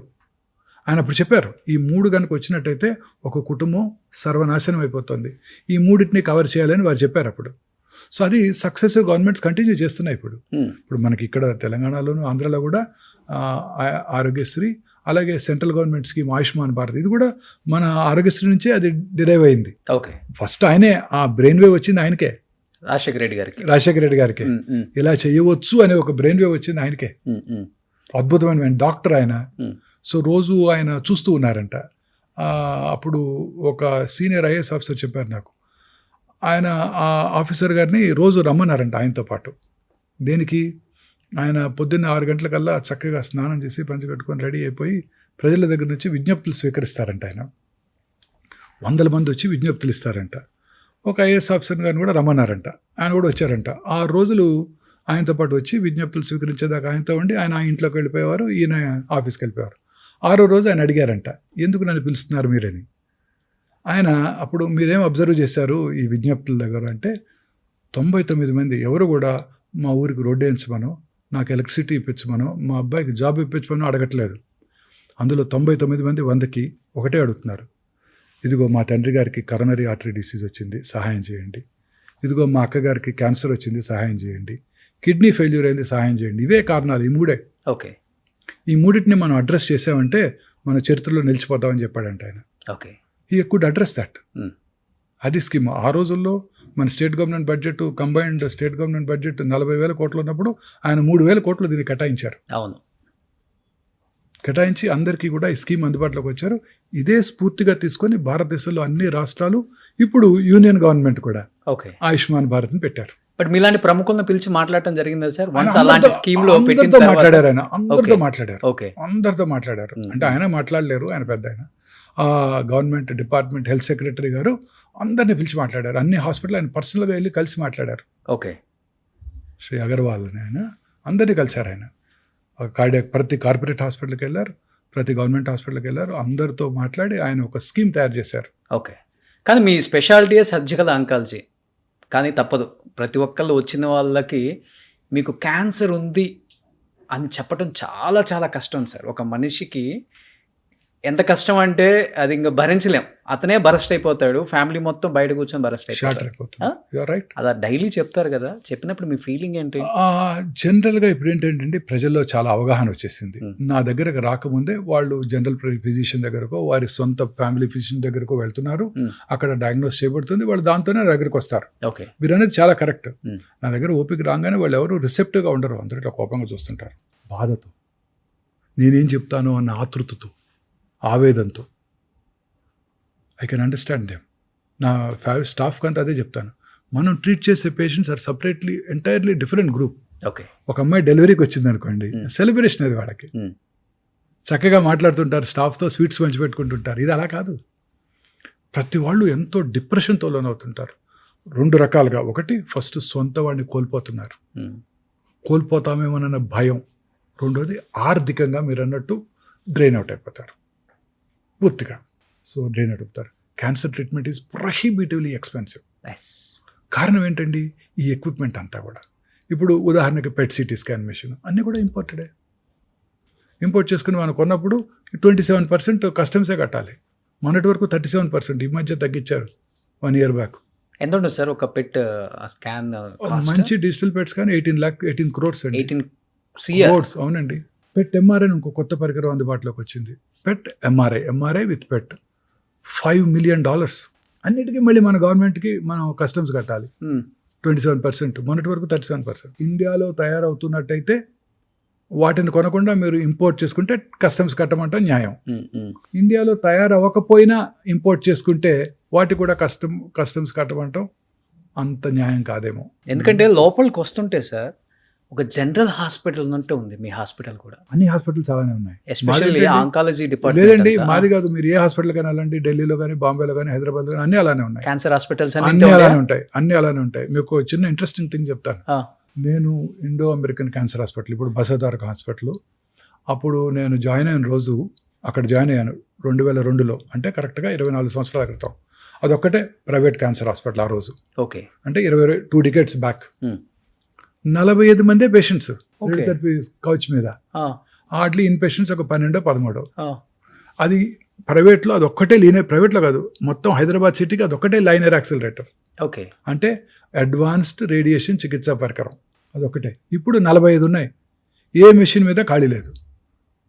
[SPEAKER 3] ఆయన అప్పుడు చెప్పారు. ఈ 3 కనుక వచ్చినట్టయితే ఒక కుటుంబం సర్వనాశనం అయిపోతుంది, ఈ 3టిని కవర్ చేయాలని వారు చెప్పారు అప్పుడు. సో అది సక్సెసివ్ గవర్నమెంట్స్ కంటిన్యూ చేస్తున్నాయి. ఇప్పుడు మనకి ఇక్కడ తెలంగాణలోను, ఆంధ్రాలో కూడా ఆరోగ్యశ్రీ, అలాగే central government scheme Ayushman Bharat, ఇది కూడా మన ఆరోగ్యశ్రీ నుంచే అది డిరైవ్ అయింది. ఫస్ట్ ఆయనే ఆ బ్రెయిన్ వేవ్ వచ్చింది ఆయనకే, రాజశేఖర రెడ్డి గారికి. ఇలా చేయవచ్చు అనే ఒక బ్రెయిన్ వేవ్ వచ్చింది ఆయనకే. అద్భుతమైన డాక్టర్ ఆయన. సో రోజు ఆయన చూస్తూ ఉన్నారంట. అప్పుడు ఒక సీనియర్ ఐఏఎస్ ఆఫీసర్ చెప్పారు నాకు, ఆయన ఆ ఆఫీసర్ గారిని రోజు రమ్మన్నారంట ఆయనతో పాటు. దేనికి? ఆయన పొద్దున్న 6 గంటలకల్లా చక్కగా స్నానం చేసి పంచె కట్టుకొని రెడీ అయిపోయి ప్రజల దగ్గర నుంచి విజ్ఞప్తులు స్వీకరిస్తారంట. ఆయన 100 మంది వచ్చి విజ్ఞప్తులు ఇస్తారంట. ఒక ఐఏఎస్ ఆఫీసర్ గారిని కూడా రమ్మన్నారంట. ఆయన కూడా వచ్చారంట. 6 రోజులు ఆయనతో పాటు వచ్చి విజ్ఞప్తులు స్వీకరించేదాకా ఆయనతో ఉండి ఆయన ఆ ఇంట్లోకి వెళ్ళిపోయేవారు, ఈయన ఆఫీస్కి వెళ్ళిపోయేవారు. 6వ రోజు ఆయన అడిగారంట, ఎందుకు నన్ను పిలుస్తున్నారు మీరని. ఆయన అప్పుడు మీరేం అబ్జర్వ్ చేశారు ఈ విజ్ఞప్తుల దగ్గర అంటే, 99 మంది ఎవరు కూడా మా ఊరికి రోడ్డు వేయించమనో, నాకు ఎలక్ట్రిసిటీ ఇప్పించమనో, మా అబ్బాయికి జాబ్ ఇప్పించమనో అడగట్లేదు. అందులో 99 మంది 100కి ఒకటే అడుగుతున్నారు, ఇదిగో మా తండ్రి గారికి కరోనరీ ఆర్టరీ డిసీజ్ వచ్చింది, సహాయం చేయండి. ఇదిగో మా అక్కగారికి క్యాన్సర్ వచ్చింది, సహాయం చేయండి. కిడ్నీ ఫెయిల్యూర్ అయింది, సహాయం చేయండి. ఇవే కారణాలు, ఈ 3.
[SPEAKER 2] ఓకే.
[SPEAKER 3] ఈ 3టిని మనం అడ్రస్ చేసామంటే మన చరిత్రలో నిలిచిపోతామని చెప్పాడంట ఆయన.
[SPEAKER 2] Okay.
[SPEAKER 3] He could address that. అది స్కీమ్. ఆ రోజుల్లో మన state government budget, combined state government budget 40,000 కోట్లు ఉన్నప్పుడు ఆయన 3,000 కోట్లు దీన్ని కేటాయించారు.
[SPEAKER 2] అవును.
[SPEAKER 3] కేటాయించి అందరికీ కూడా ఈ స్కీమ్ అందుబాటులోకి వచ్చారు. ఇదే స్ఫూర్తిగా తీసుకొని భారతదేశంలో అన్ని రాష్ట్రాలు, ఇప్పుడు యూనియన్ గవర్నమెంట్ కూడా
[SPEAKER 2] ఓకే,
[SPEAKER 3] ఆయుష్మాన్ భారత్ని పెట్టారు.
[SPEAKER 2] బట్ మీలాంటి ప్రముఖులను పిలిచి మాట్లాడటం జరిగిందా సార్? వన్స్ అలాంటి స్కీమ్ లో
[SPEAKER 3] అందరితో మాట్లాడారు ఆయన, అందరితో మాట్లాడారు.
[SPEAKER 2] ఓకే,
[SPEAKER 3] అందరితో మాట్లాడారు. అంటే ఆయన మాట్లాడలేరు, ఆయన పెద్ద ఆయన. ఆ గవర్నమెంట్ డిపార్ట్మెంట్ హెల్త్ సెక్రటరీ గారు అందరినీ పిలిచి మాట్లాడారు. అన్ని హాస్పిటల్ ఆయన పర్సనల్గా వెళ్ళి కలిసి మాట్లాడారు.
[SPEAKER 2] ఓకే.
[SPEAKER 3] శ్రీ అగర్వాల్ అని ఆయన అందరినీ కలిశారు. ఆయన ప్రతి కార్పొరేట్ హాస్పిటల్కి వెళ్ళారు, ప్రతి గవర్నమెంట్ హాస్పిటల్కి వెళ్ళారు. అందరితో మాట్లాడి ఆయన ఒక స్కీమ్ తయారు చేశారు.
[SPEAKER 2] ఓకే. కానీ మీ స్పెషాలిటీ సర్జికల్ ఆంకాలజీ, కానీ తప్పదు, ప్రతి ఒక్కళ్ళు వచ్చిన వాళ్ళకి మీకు క్యాన్సర్ ఉంది అని చెప్పడం చాలా చాలా కష్టం సార్. ఒక మనిషికి ఎంత కష్టం అంటే అది ఇంకా భరించలేం. అతనే బరస్ట్ అయిపోతాడు, ఫ్యామిలీ మొత్తం బయట కూర్చొని బరస్ట్ అయిపోతాడు. అలా డైలీ చెప్తారు కదా, చెప్పినప్పుడు మీ ఫీలింగ్ ఏంటి?
[SPEAKER 3] జనరల్గా ఇప్పుడు ఏంటంటే ప్రజల్లో చాలా అవగాహన వచ్చేసింది. నా దగ్గరకు రాకముందే వాళ్ళు జనరల్ ఫిజిషియన్ దగ్గరకో, వారి సొంత ఫ్యామిలీ ఫిజిషియన్ దగ్గరకో వెళ్తున్నారు. అక్కడ డయాగ్నోస్ చేయబడుతుంది, వాళ్ళు దాంతోనే నా దగ్గరకు వస్తారు.
[SPEAKER 2] ఓకే,
[SPEAKER 3] మీరు అనేది చాలా కరెక్ట్. నా దగ్గర ఓపిక రాగానే వాళ్ళు ఎవరు రిసెప్టివ్గా ఉండరు, అందరూ ఇట్లా కోపంగా చూస్తుంటారు. బాధతో, నేనేం చెప్తాను అన్న ఆతృతతో, ఆవేదంతో. I can understand them. నా స్టాఫ్కి అంతా అదే చెప్తాను. మనం ట్రీట్ చేసే patients are separately entirely different group.
[SPEAKER 2] Okay.
[SPEAKER 3] ఒక అమ్మాయి డెలివరీకి వచ్చింది అనుకోండి, సెలబ్రేషన్ అది వాళ్ళకి. చక్కగా మాట్లాడుతుంటారు, స్టాఫ్తో స్వీట్స్ పంచిపెట్టుకుంటుంటారు. ఇది అలా కాదు. ప్రతి వాళ్ళు ఎంతో డిప్రెషన్తో లోనవుతుంటారు. 2 రకాలుగా. ఒకటి, ఫస్ట్ సొంత వాడిని కోల్పోతున్నారు, కోల్పోతామేమోనన్న భయం. రెండోది, ఆర్థికంగా మీరు అన్నట్టు డ్రైన్ అవుట్ అయిపోతారు పూర్తిగా. సో డ్రైన్ అవుట్ అవుతారు. Cancer treatment is prohibitively expensive. కారణం ఏంటండి? ఈ ఎక్విప్మెంట్ అంతా కూడా. ఇప్పుడు ఉదాహరణకి PET CT స్కాన్ మెషిన్ అన్నీ కూడా ఇంపోర్టెడే. ఇంపోర్ట్ చేసుకుని మనం కొన్నప్పుడు 27% కస్టమ్సే కట్టాలి. మొన్నటి వరకు 37%, ఈ మధ్య తగ్గించారు 1 year బ్యాక్.
[SPEAKER 2] ఎంత ఉంటుంది సార్ ఒక పెట్ స్కాన్?
[SPEAKER 3] మంచి డిజిటల్ పెట్ స్కాన్ 18 crores అండి.
[SPEAKER 2] 18
[SPEAKER 3] crores, అవునండి. PET MRI ఇంకో కొత్త పరికరం అందుబాటులోకి వచ్చింది. PET MRI with PET $5 million. అన్నిటికీ మళ్ళీ మన గవర్నమెంట్కి మనం కస్టమ్స్ కట్టాలి 27%. మొన్నటి వరకు 37%. ఇండియాలో తయారవుతున్నట్టయితే వాటిని కొనకుండా మీరు ఇంపోర్ట్ చేసుకుంటే కస్టమ్స్ కట్టమంటాం న్యాయం. ఇండియాలో తయారవ్వకపోయినా ఇంపోర్ట్ చేసుకుంటే వాటి కూడా కస్టమ్స్ కట్టమంటాం అంత న్యాయం కాదేమో.
[SPEAKER 2] ఎందుకంటే లోపలికి వస్తుంటే సార్ ఒక జనరల్ హాస్పిటల్ ఉన్నట్టు ఉంది మీ హాస్పిటల్ కూడా.
[SPEAKER 3] అన్ని హాస్పిటల్స్ అలానే ఉన్నాయి,
[SPEAKER 2] ఎస్పెషల్లీ ఆంకాలజీ డిపార్ట్మెంట్.
[SPEAKER 3] లేదండి, మాది కాదు. మీరు ఏ హాస్పిటల్ కానీ వెళ్ళండి, ఢిల్లీలో కానీ, బాంబేలో కానీ, హైదరాబాద్లో కానీ అన్ని అలానే ఉన్నాయి.
[SPEAKER 2] క్యాన్సర్ హాస్పిటల్స్
[SPEAKER 3] అన్ని అలానే ఉంటాయి, అన్ని అలానే ఉంటాయి. మీకు చిన్న ఇంట్రెస్టింగ్ థింగ్ చెప్తాను. నేను ఇండో అమెరికన్ క్యాన్సర్ హాస్పిటల్, ఇప్పుడు బసవతారక హాస్పిటల్, అప్పుడు నేను జాయిన్ అయిన రోజు అక్కడ జాయిన్ అయ్యాను 2002లో, అంటే కరెక్ట్గా 24 సంవత్సరాల క్రితం. అదొక్కటే ప్రైవేట్ క్యాన్సర్ హాస్పిటల్ ఆ రోజు.
[SPEAKER 2] ఓకే,
[SPEAKER 3] అంటే 2 decades బ్యాక్. 45 మందే పేషెంట్స్ కౌచ్ మీద. హార్డ్లీ ఇన్ పేషెంట్స్ ఒక 12-13. అది ప్రైవేట్లో అదొక్కటే ప్రైవేట్లో కాదు, మొత్తం హైదరాబాద్ సిటీకి అదొక్కటే లైనర్ యాక్సిలరేటర్.
[SPEAKER 2] ఓకే,
[SPEAKER 3] అంటే అడ్వాన్స్డ్ రేడియేషన్ చికిత్సా పరికరం అదొక్కటే. ఇప్పుడు 45 ఉన్నాయి. ఏ మెషిన్ మీద ఖాళీ లేదు.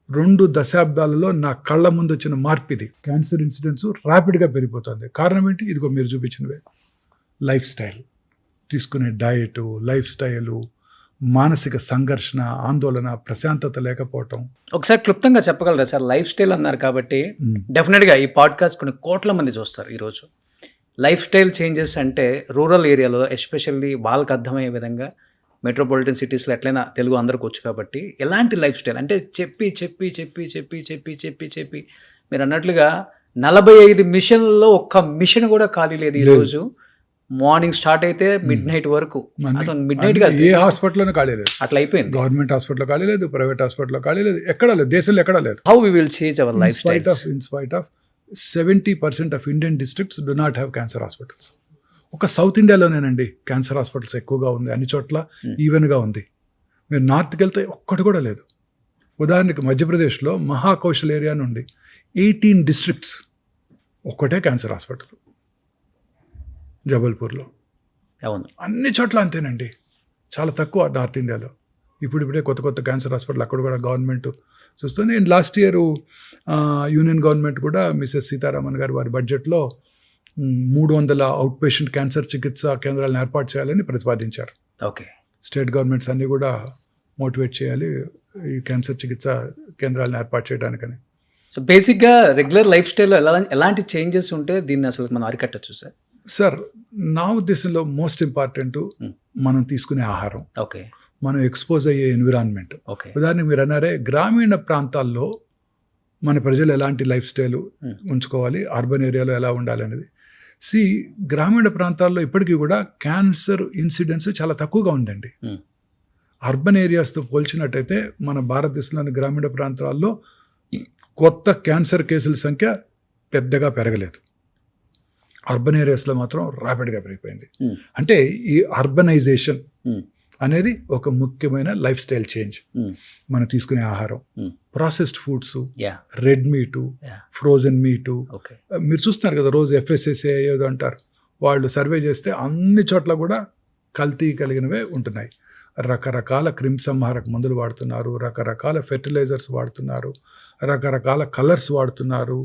[SPEAKER 3] 2 దశాబ్దాలలో నా కళ్ళ ముందు వచ్చిన మార్పు ఇది. క్యాన్సర్ ఇన్సిడెంట్స్ ర్యాపిడ్గా పెరిగిపోతుంది. కారణం ఏంటి? ఇదిగో మీరు చూపించినవే. లైఫ్ స్టైల్, తీసుకునే డయటు, లైఫ్ స్టైలు, మానసిక సంఘర్షణ, ఆందోళన, ప్రశాంతత లేకపోవటం.
[SPEAKER 2] ఒకసారి క్లుప్తంగా చెప్పగలరా సార్? లైఫ్ స్టైల్ అన్నారు కాబట్టి డెఫినెట్గా ఈ పాడ్కాస్ట్ కొన్ని కోట్ల మంది చూస్తారు ఈరోజు. లైఫ్ స్టైల్ చేంజెస్ అంటే రూరల్ ఏరియాలో ఎస్పెషల్లీ వాళ్ళకి అర్థమయ్యే విధంగా, మెట్రోపాలిటన్ సిటీస్లో ఎట్లయినా తెలుగు అందరికి వచ్చు కాబట్టి, ఎలాంటి లైఫ్ స్టైల్ అంటే చెప్పి చెప్పి చెప్పి చెప్పి చెప్పి చెప్పి చెప్పి మీరు అన్నట్లుగా 45 మిషన్లలో ఒక్క మిషన్ కూడా ఖాళీ లేదు ఈరోజు. మార్నింగ్ స్టార్ట్ అయితే మిడ్ నైట్ వరకు, అసలు మిడ్ నైట్ కాదు,
[SPEAKER 3] ఏ హాస్పిటల్లోనే ఖాళీ లేదు.
[SPEAKER 2] అట్లా అయిపోయింది.
[SPEAKER 3] గవర్నమెంట్ హాస్పిటల్లో ఖాళీ లేదు, ప్రైవేట్ హాస్పిటల్లో ఖాళీ లేదు, ఎక్కడా లేదు, దేశంలో ఎక్కడా లేదు.
[SPEAKER 2] How we will change our lifestyles?
[SPEAKER 3] In spite of 70% of Indian districts do not have cancer hospitals. ఒక సౌత్ ఇండియాలోనేనండి క్యాన్సర్ హాస్పిటల్స్ ఎక్కువగా ఉంది, అన్ని చోట్ల ఈవెన్గా ఉంది. మీరు నార్త్కి వెళ్తే ఒక్కటి కూడా లేదు. ఉదాహరణకి మధ్యప్రదేశ్లో మహాకౌశల్ ఏరియా నుండి 18 డిస్ట్రిక్ట్స్ ఒక్కటే క్యాన్సర్ హాస్పిటల్. జబల్పూర్లో
[SPEAKER 2] అవును,
[SPEAKER 3] అన్ని చోట్ల అంతేనండి, చాలా తక్కువ నార్త్ ఇండియాలో. ఇప్పుడిప్పుడే కొత్త కొత్త క్యాన్సర్ హాస్పిటల్ అక్కడ కూడా గవర్నమెంట్ చూస్తుంది. లాస్ట్ ఇయర్ యూనియన్ గవర్నమెంట్ కూడా మిసెస్ సీతారామన్ గారు వారి బడ్జెట్లో 300 అవుట్ పేషెంట్ క్యాన్సర్ చికిత్సా కేంద్రాలను ఏర్పాటు చేయాలని ప్రతిపాదించారు.
[SPEAKER 2] ఓకే,
[SPEAKER 3] స్టేట్ గవర్నమెంట్స్ అన్నీ కూడా మోటివేట్ చేయాలి ఈ క్యాన్సర్ చికిత్సా కేంద్రాలను ఏర్పాటు చేయడానికని.
[SPEAKER 2] సో బేసిక్గా రెగ్యులర్ లైఫ్ స్టైల్లో ఎలాంటి చేంజెస్ ఉంటే దీన్ని అసలు మనం అరికట్టచ్చు సార్?
[SPEAKER 3] సార్, నా ఉద్దేశంలో మోస్ట్ ఇంపార్టెంట్ మనం తీసుకునే ఆహారం,
[SPEAKER 2] ఓకే,
[SPEAKER 3] మనం ఎక్స్పోజ్ అయ్యే ఎన్విరాన్మెంట్.
[SPEAKER 2] ఓకే,
[SPEAKER 3] ఉదాహరణకి మీరు అన్నారే గ్రామీణ ప్రాంతాల్లో మన ప్రజలు ఎలాంటి లైఫ్ స్టైల్ ఉంచుకోవాలి, అర్బన్ ఏరియాలో ఎలా ఉండాలి అనేది. గ్రామీణ ప్రాంతాల్లో ఇప్పటికీ కూడా క్యాన్సర్ ఇన్సిడెన్స్ చాలా తక్కువగా ఉందండి. అర్బన్ ఏరియాస్తో పోల్చినట్టయితే మన భారతదేశంలోని గ్రామీణ ప్రాంతాల్లో కొత్త క్యాన్సర్ కేసుల సంఖ్య పెద్దగా పెరగలేదు. అర్బన్ ఏరియాస్లో మాత్రం ర్యాపిడ్గా పెరిగిపోయింది. అంటే ఈ అర్బనైజేషన్ అనేది ఒక ముఖ్యమైన లైఫ్ స్టైల్ చేంజ్. మనం తీసుకునే ఆహారం, processed foods, red meat, frozen meat. మీరు చూస్తున్నారు కదా రోజు FSSAI ఏదో అంటారు, వాళ్ళు సర్వే చేస్తే అన్ని చోట్ల కూడా కల్తీ కలిగినవే ఉంటున్నాయి. రకరకాల క్రిమిసంహారక మందులు వాడుతున్నారు, రకరకాల ఫెర్టిలైజర్స్ వాడుతున్నారు, రకరకాల కలర్స్ వాడుతున్నారు.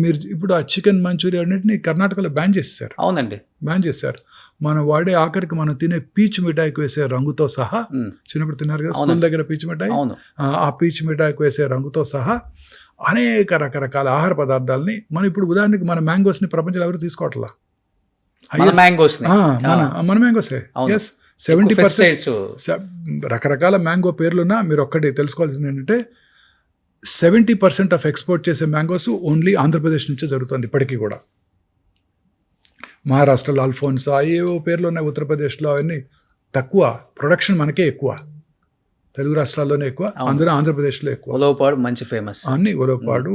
[SPEAKER 3] మీరు ఇప్పుడు ఆ చికెన్ మంచూరియా అన్నింటినీ కర్ణాటకలో బ్యాన్ చేశారు.
[SPEAKER 2] అవునండి,
[SPEAKER 3] బ్యాన్ చేశారు. మనం వాడే ఆఖరికి మనం తినే పీచ్ మిఠాయికి వేసే రంగుతో సహా, చిన్నప్పుడు తిన్నారు కదా స్కూల్ దగ్గర పీచ్ మిఠాయి, ఆ పీచ్ మిఠాయికి వేసే రంగుతో సహా అనేక రకరకాల ఆహార పదార్థాలని మనం ఇప్పుడు ఉదాహరణకి మన మ్యాంగోస్ని ప్రపంచంలో ఎవరు తీసుకోవట్లా. మన మ్యాంగోసే 70% రకరకాల మ్యాంగో పేర్లున్నా మీరు ఒక్కటి తెలుసుకోవాల్సింది ఏంటంటే 70% ఆఫ్ ఎక్స్పోర్ట్ చేసే మ్యాంగోస్ ఓన్లీ ఆంధ్రప్రదేశ్ నుంచే జరుగుతుంది ఇప్పటికీ కూడా. మహారాష్ట్రలో అల్ఫోన్సా ఏవో పేర్లు ఉన్నాయి, ఉత్తరప్రదేశ్లో అవన్నీ తక్కువ, ప్రొడక్షన్ మనకే ఎక్కువ, తెలుగు రాష్ట్రాల్లోనే ఎక్కువ, అందులో ఆంధ్రప్రదేశ్లో ఎక్కువ.
[SPEAKER 2] ఉలవపాడు మంచి ఫేమస్,
[SPEAKER 3] అన్ని ఉలవపాడు,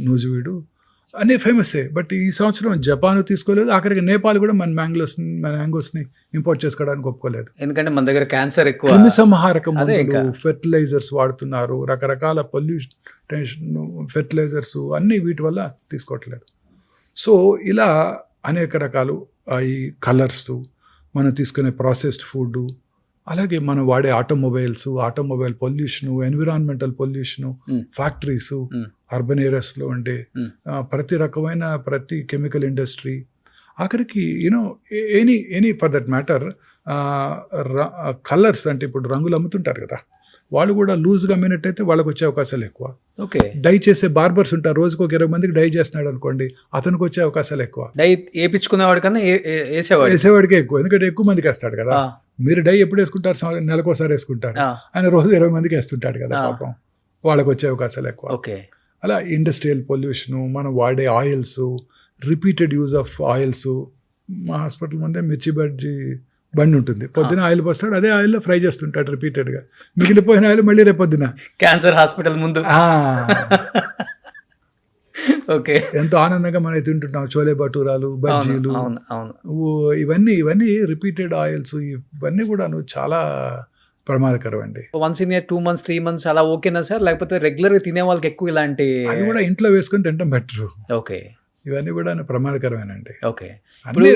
[SPEAKER 3] నూజివీడు అన్నీ ఫేమస్సే. బట్ ఈ సంవత్సరం జపాన్ తీసుకోలేదు, ఆఖరికి నేపాల్ కూడా మన మ్యాంగోస్ని ఇంపోర్ట్ చేసుకోవడానికి ఒప్పుకోలేదు.
[SPEAKER 2] ఎందుకంటే మన దగ్గర క్యాన్సర్ ఎక్కువ,
[SPEAKER 3] క్రిమిసంహారక మందులు, ఫెర్టిలైజర్స్ వాడుతున్నారు, రకరకాల పొల్యూషన్ ఫెర్టిలైజర్స్ అన్నీ వీటి వల్ల తీసుకోవట్లేదు. సో ఇలా అనేక రకాలు ఈ కలర్స్, మనం తీసుకునే ప్రాసెస్డ్ ఫుడ్, అలాగే మనం వాడే automobile pollution, environmental pollution, factories, urban ఏరియాస్లో ఉండే ప్రతి కెమికల్ ఇండస్ట్రీ, ఆఖరికి any for that matter colours, అంటే ఇప్పుడు రంగులు అమ్ముతుంటారు కదా, వాళ్ళు కూడా లూజ్గా అమ్మినట్టయితే వాళ్ళకి వచ్చే అవకాశాలు ఎక్కువ.
[SPEAKER 2] ఓకే,
[SPEAKER 3] డై చేసే బార్బర్స్ ఉంటారు, రోజుకు ఒక 20 మందికి డై చేస్తున్నాడు అనుకోండి, అతనికి వచ్చే అవకాశాలు ఎక్కువ.
[SPEAKER 2] డై వేయించుకునేవాడి కన్నా
[SPEAKER 3] వేసేవాడికే ఎక్కువ, ఎందుకంటే ఎక్కువ మందికి వేస్తాడు కదా. మీరు డై ఎప్పుడు వేసుకుంటారు? నెలకోసారి వేసుకుంటారు, ఆయన రోజు 20 మందికి వేస్తుంటాడు కదా, పాపం వాళ్ళకి వచ్చే అవకాశాలు ఎక్కువ.
[SPEAKER 2] ఓకే,
[SPEAKER 3] అలా ఇండస్ట్రియల్ పొల్యూషను, మనం వాడే oils, repeated use of oils. మా హాస్పిటల్ ముందే మిర్చి బండి ఉంటుంది, పొద్దున ఆయిల్ పోస్తాడు, అదే ఆయిల్లో ఫ్రై చేస్తుంటాడు రిపీటెడ్గా, మిగిలిపోయిన ఆయిల్ మళ్ళీ రేపు పొద్దున
[SPEAKER 2] క్యాన్సర్ హాస్పిటల్ ముందు. ఓకే,
[SPEAKER 3] ఎంతో ఆనందంగా మనం తింటుంటాం చోలే భటూరాలు, బజ్జీలు, ఇవన్నీ రిపీటెడ్ ఆయిల్స్, ఇవన్నీ కూడా చాలా ప్రమాదకరం అండి.
[SPEAKER 2] వన్స్ ఇన్ 2 months 3 months అలా ఓకేనా సార్? లేకపోతే రెగ్యులర్గా తినే వాళ్ళకి ఎక్కువ ఇలాంటి
[SPEAKER 3] అది కూడా ఇంట్లో వేసుకొని తినడం బెటర్.
[SPEAKER 2] ఓకే,
[SPEAKER 3] ఇవన్నీ కూడా ప్రమాదకరమేనండి.
[SPEAKER 2] ఓకే,
[SPEAKER 3] అన్ని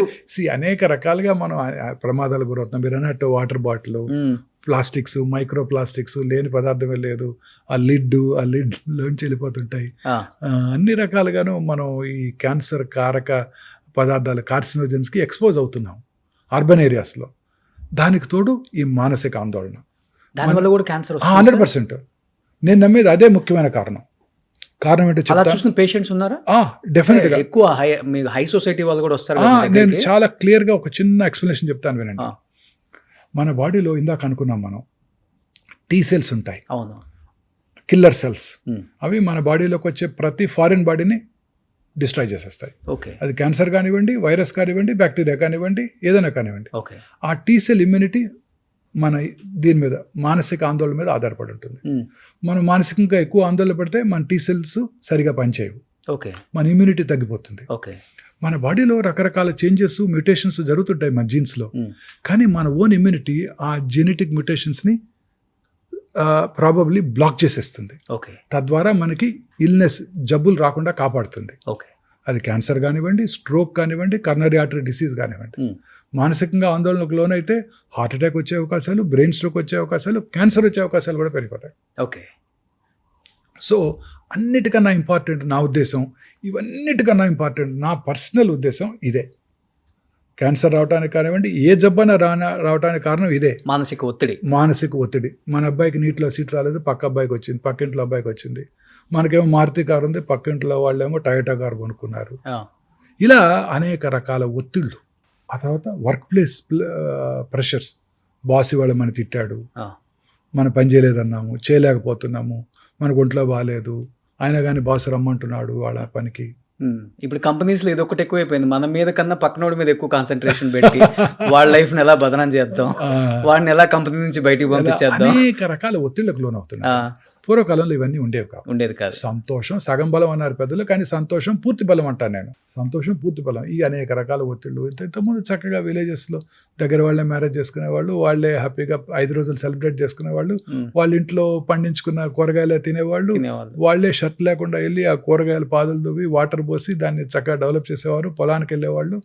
[SPEAKER 3] అనేక రకాలుగా మనం ప్రమాదాలు గురవుతున్నాం. మీరు అన్నట్టు water bottle, plastics, micro plastics, లేని పదార్థమే లేదు, ఆ లిడ్లోంచి వెళ్ళిపోతుంటాయి. అన్ని రకాలుగాను మనం ఈ క్యాన్సర్ కారక పదార్థాలు, కార్సినోజన్స్కి ఎక్స్పోజ్ అవుతున్నాం అర్బన్ ఏరియాస్లో. దానికి తోడు ఈ మానసిక ఆందోళన,
[SPEAKER 2] దానివల్ల కూడా క్యాన్సర్
[SPEAKER 3] 100%. నేను నమ్మేది అదే ముఖ్యమైన కారణం. ఏంటో
[SPEAKER 2] చూసిన పేషెంట్స్ ఉన్నారా?
[SPEAKER 3] డెఫినెట్గా ఎక్కువ
[SPEAKER 2] హై సొసైటీ వాళ్ళు కూడా వస్తారు.
[SPEAKER 3] నేను చాలా క్లియర్గా ఒక చిన్న ఎక్స్ప్లెనేషన్ చెప్తాను వినండి. మన బాడీలో ఇందాక అనుకున్నాం మనం T సెల్స్ ఉంటాయి,
[SPEAKER 2] అవును,
[SPEAKER 3] కిల్లర్ సెల్స్. అవి మన బాడీలోకి వచ్చే ప్రతి ఫారిన్ బాడీని డిస్ట్రాయ్ చేసేస్తాయి.
[SPEAKER 2] ఓకే.
[SPEAKER 3] అది క్యాన్సర్ కానివ్వండి, వైరస్ కానివ్వండి, బ్యాక్టీరియా కానివ్వండి, ఏదైనా కానివ్వండి.
[SPEAKER 2] ఓకే.
[SPEAKER 3] ఆ టీసెల్ ఇమ్యూనిటీ మన దీని మీద మానసిక ఆందోళన మీద ఆధారపడి ఉంటుంది. మనం మానసికంగా ఎక్కువ ఆందోళన పడితే మన టీసెల్స్ సరిగా పనిచేయవు,
[SPEAKER 2] ఓకే.
[SPEAKER 3] మన ఇమ్యూనిటీ తగ్గిపోతుంది.
[SPEAKER 2] ఓకే.
[SPEAKER 3] మన బాడీలో రకరకాల చేంజెస్, మ్యూటేషన్స్ జరుగుతుంటాయి మన జీన్స్లో. కానీ మన ఓన్ ఇమ్యూనిటీ ఆ జెనెటిక్ మ్యూటేషన్స్ని ప్రాబబ్లీ బ్లాక్ చేసేస్తుంది.
[SPEAKER 2] ఓకే.
[SPEAKER 3] తద్వారా మనకి ఇల్నెస్, జబ్బులు రాకుండా కాపాడుతుంది.
[SPEAKER 2] ఓకే.
[SPEAKER 3] అది క్యాన్సర్ కానివ్వండి, స్ట్రోక్ కానివ్వండి, కర్నరీ ఆర్టరీ డిసీజ్ కానివ్వండి. మానసికంగా ఆందోళనకు లోనైతే హార్ట్ అటాక్ వచ్చే అవకాశాలు, బ్రెయిన్ స్ట్రోక్ వచ్చే అవకాశాలు, క్యాన్సర్ వచ్చే అవకాశాలు కూడా పెరిగిపోతాయి.
[SPEAKER 2] ఓకే.
[SPEAKER 3] సో అన్నిటికన్నా ఇంపార్టెంట్ నా ఉద్దేశం, ఇవన్నిటికన్నా ఇంపార్టెంట్ నా పర్సనల్ ఉద్దేశం ఇదే. క్యాన్సర్ రావడానికి కానివ్వండి, ఏ జబ్బన రావడానికి కారణం ఇదే,
[SPEAKER 2] మానసిక ఒత్తిడి.
[SPEAKER 3] మానసిక ఒత్తిడి. మన అబ్బాయికి నీటిలో సీట్ రాలేదు, పక్క అబ్బాయికి వచ్చింది, పక్కింట్లో అబ్బాయికి వచ్చింది. మనకేమో మారుతి కారు ఉంది, పక్కింట్లో వాళ్ళేమో టయోటా కారు కొనుక్కున్నారు. ఇలా అనేక రకాల ఒత్తిళ్ళు. ఆ తర్వాత వర్క్ ప్లేస్ ప్రెషర్స్. బాస్ ఇవాళ మన తిట్టాడు, మనం పని చేయలేదన్నాము, చేయలేకపోతున్నాము, మనకు ఒంట్లో బాగాలేదు, అయినా కానీ బాస్ రమ్మంటున్నాడు వాళ్ళ పనికి.
[SPEAKER 2] ఇప్పుడు కంపెనీస్లో ఇది ఒకటి ఎక్కువైపోయింది. మన మీద కన్నా పక్కనోడి మీద ఎక్కువ కాన్సన్ట్రేషన్ పెట్టి వాళ్ళ లైఫ్ని ఎలా బదనం చేద్దాం, వాడిని ఎలా కంపెనీ నుంచి బయటికి పంపించేద్దాం,
[SPEAKER 3] అనేక రకాల ఒత్తిళ్లకు లోనవుతున్నాయి. పూర్వకాలంలో ఇవన్నీ ఉండేది కాదు. సంతోషం సగం బలం అన్నారు పెద్దలు, కానీ సంతోషం పూర్తి బలం అంటాను నేను. సంతోషం పూర్తి బలం. ఈ అనేక రకాల ఒత్తిళ్ళు. ఇంతకుముందు చక్కగా విలేజెస్లో దగ్గర వాళ్ళే మ్యారేజ్ చేసుకునేవాళ్ళు, వాళ్ళే హ్యాపీగా 5 రోజులు సెలబ్రేట్ చేసుకునేవాళ్ళు, వాళ్ళ ఇంట్లో పండించుకున్న కూరగాయలే తినేవాళ్ళు, వాళ్ళే షర్ట్ లేకుండా వెళ్ళి ఆ కూరగాయల పాదులు దువ్వి వాటర్ పోసి దాన్ని చక్కగా డెవలప్ చేసేవారు, పొలానికి వెళ్ళేవాళ్ళు,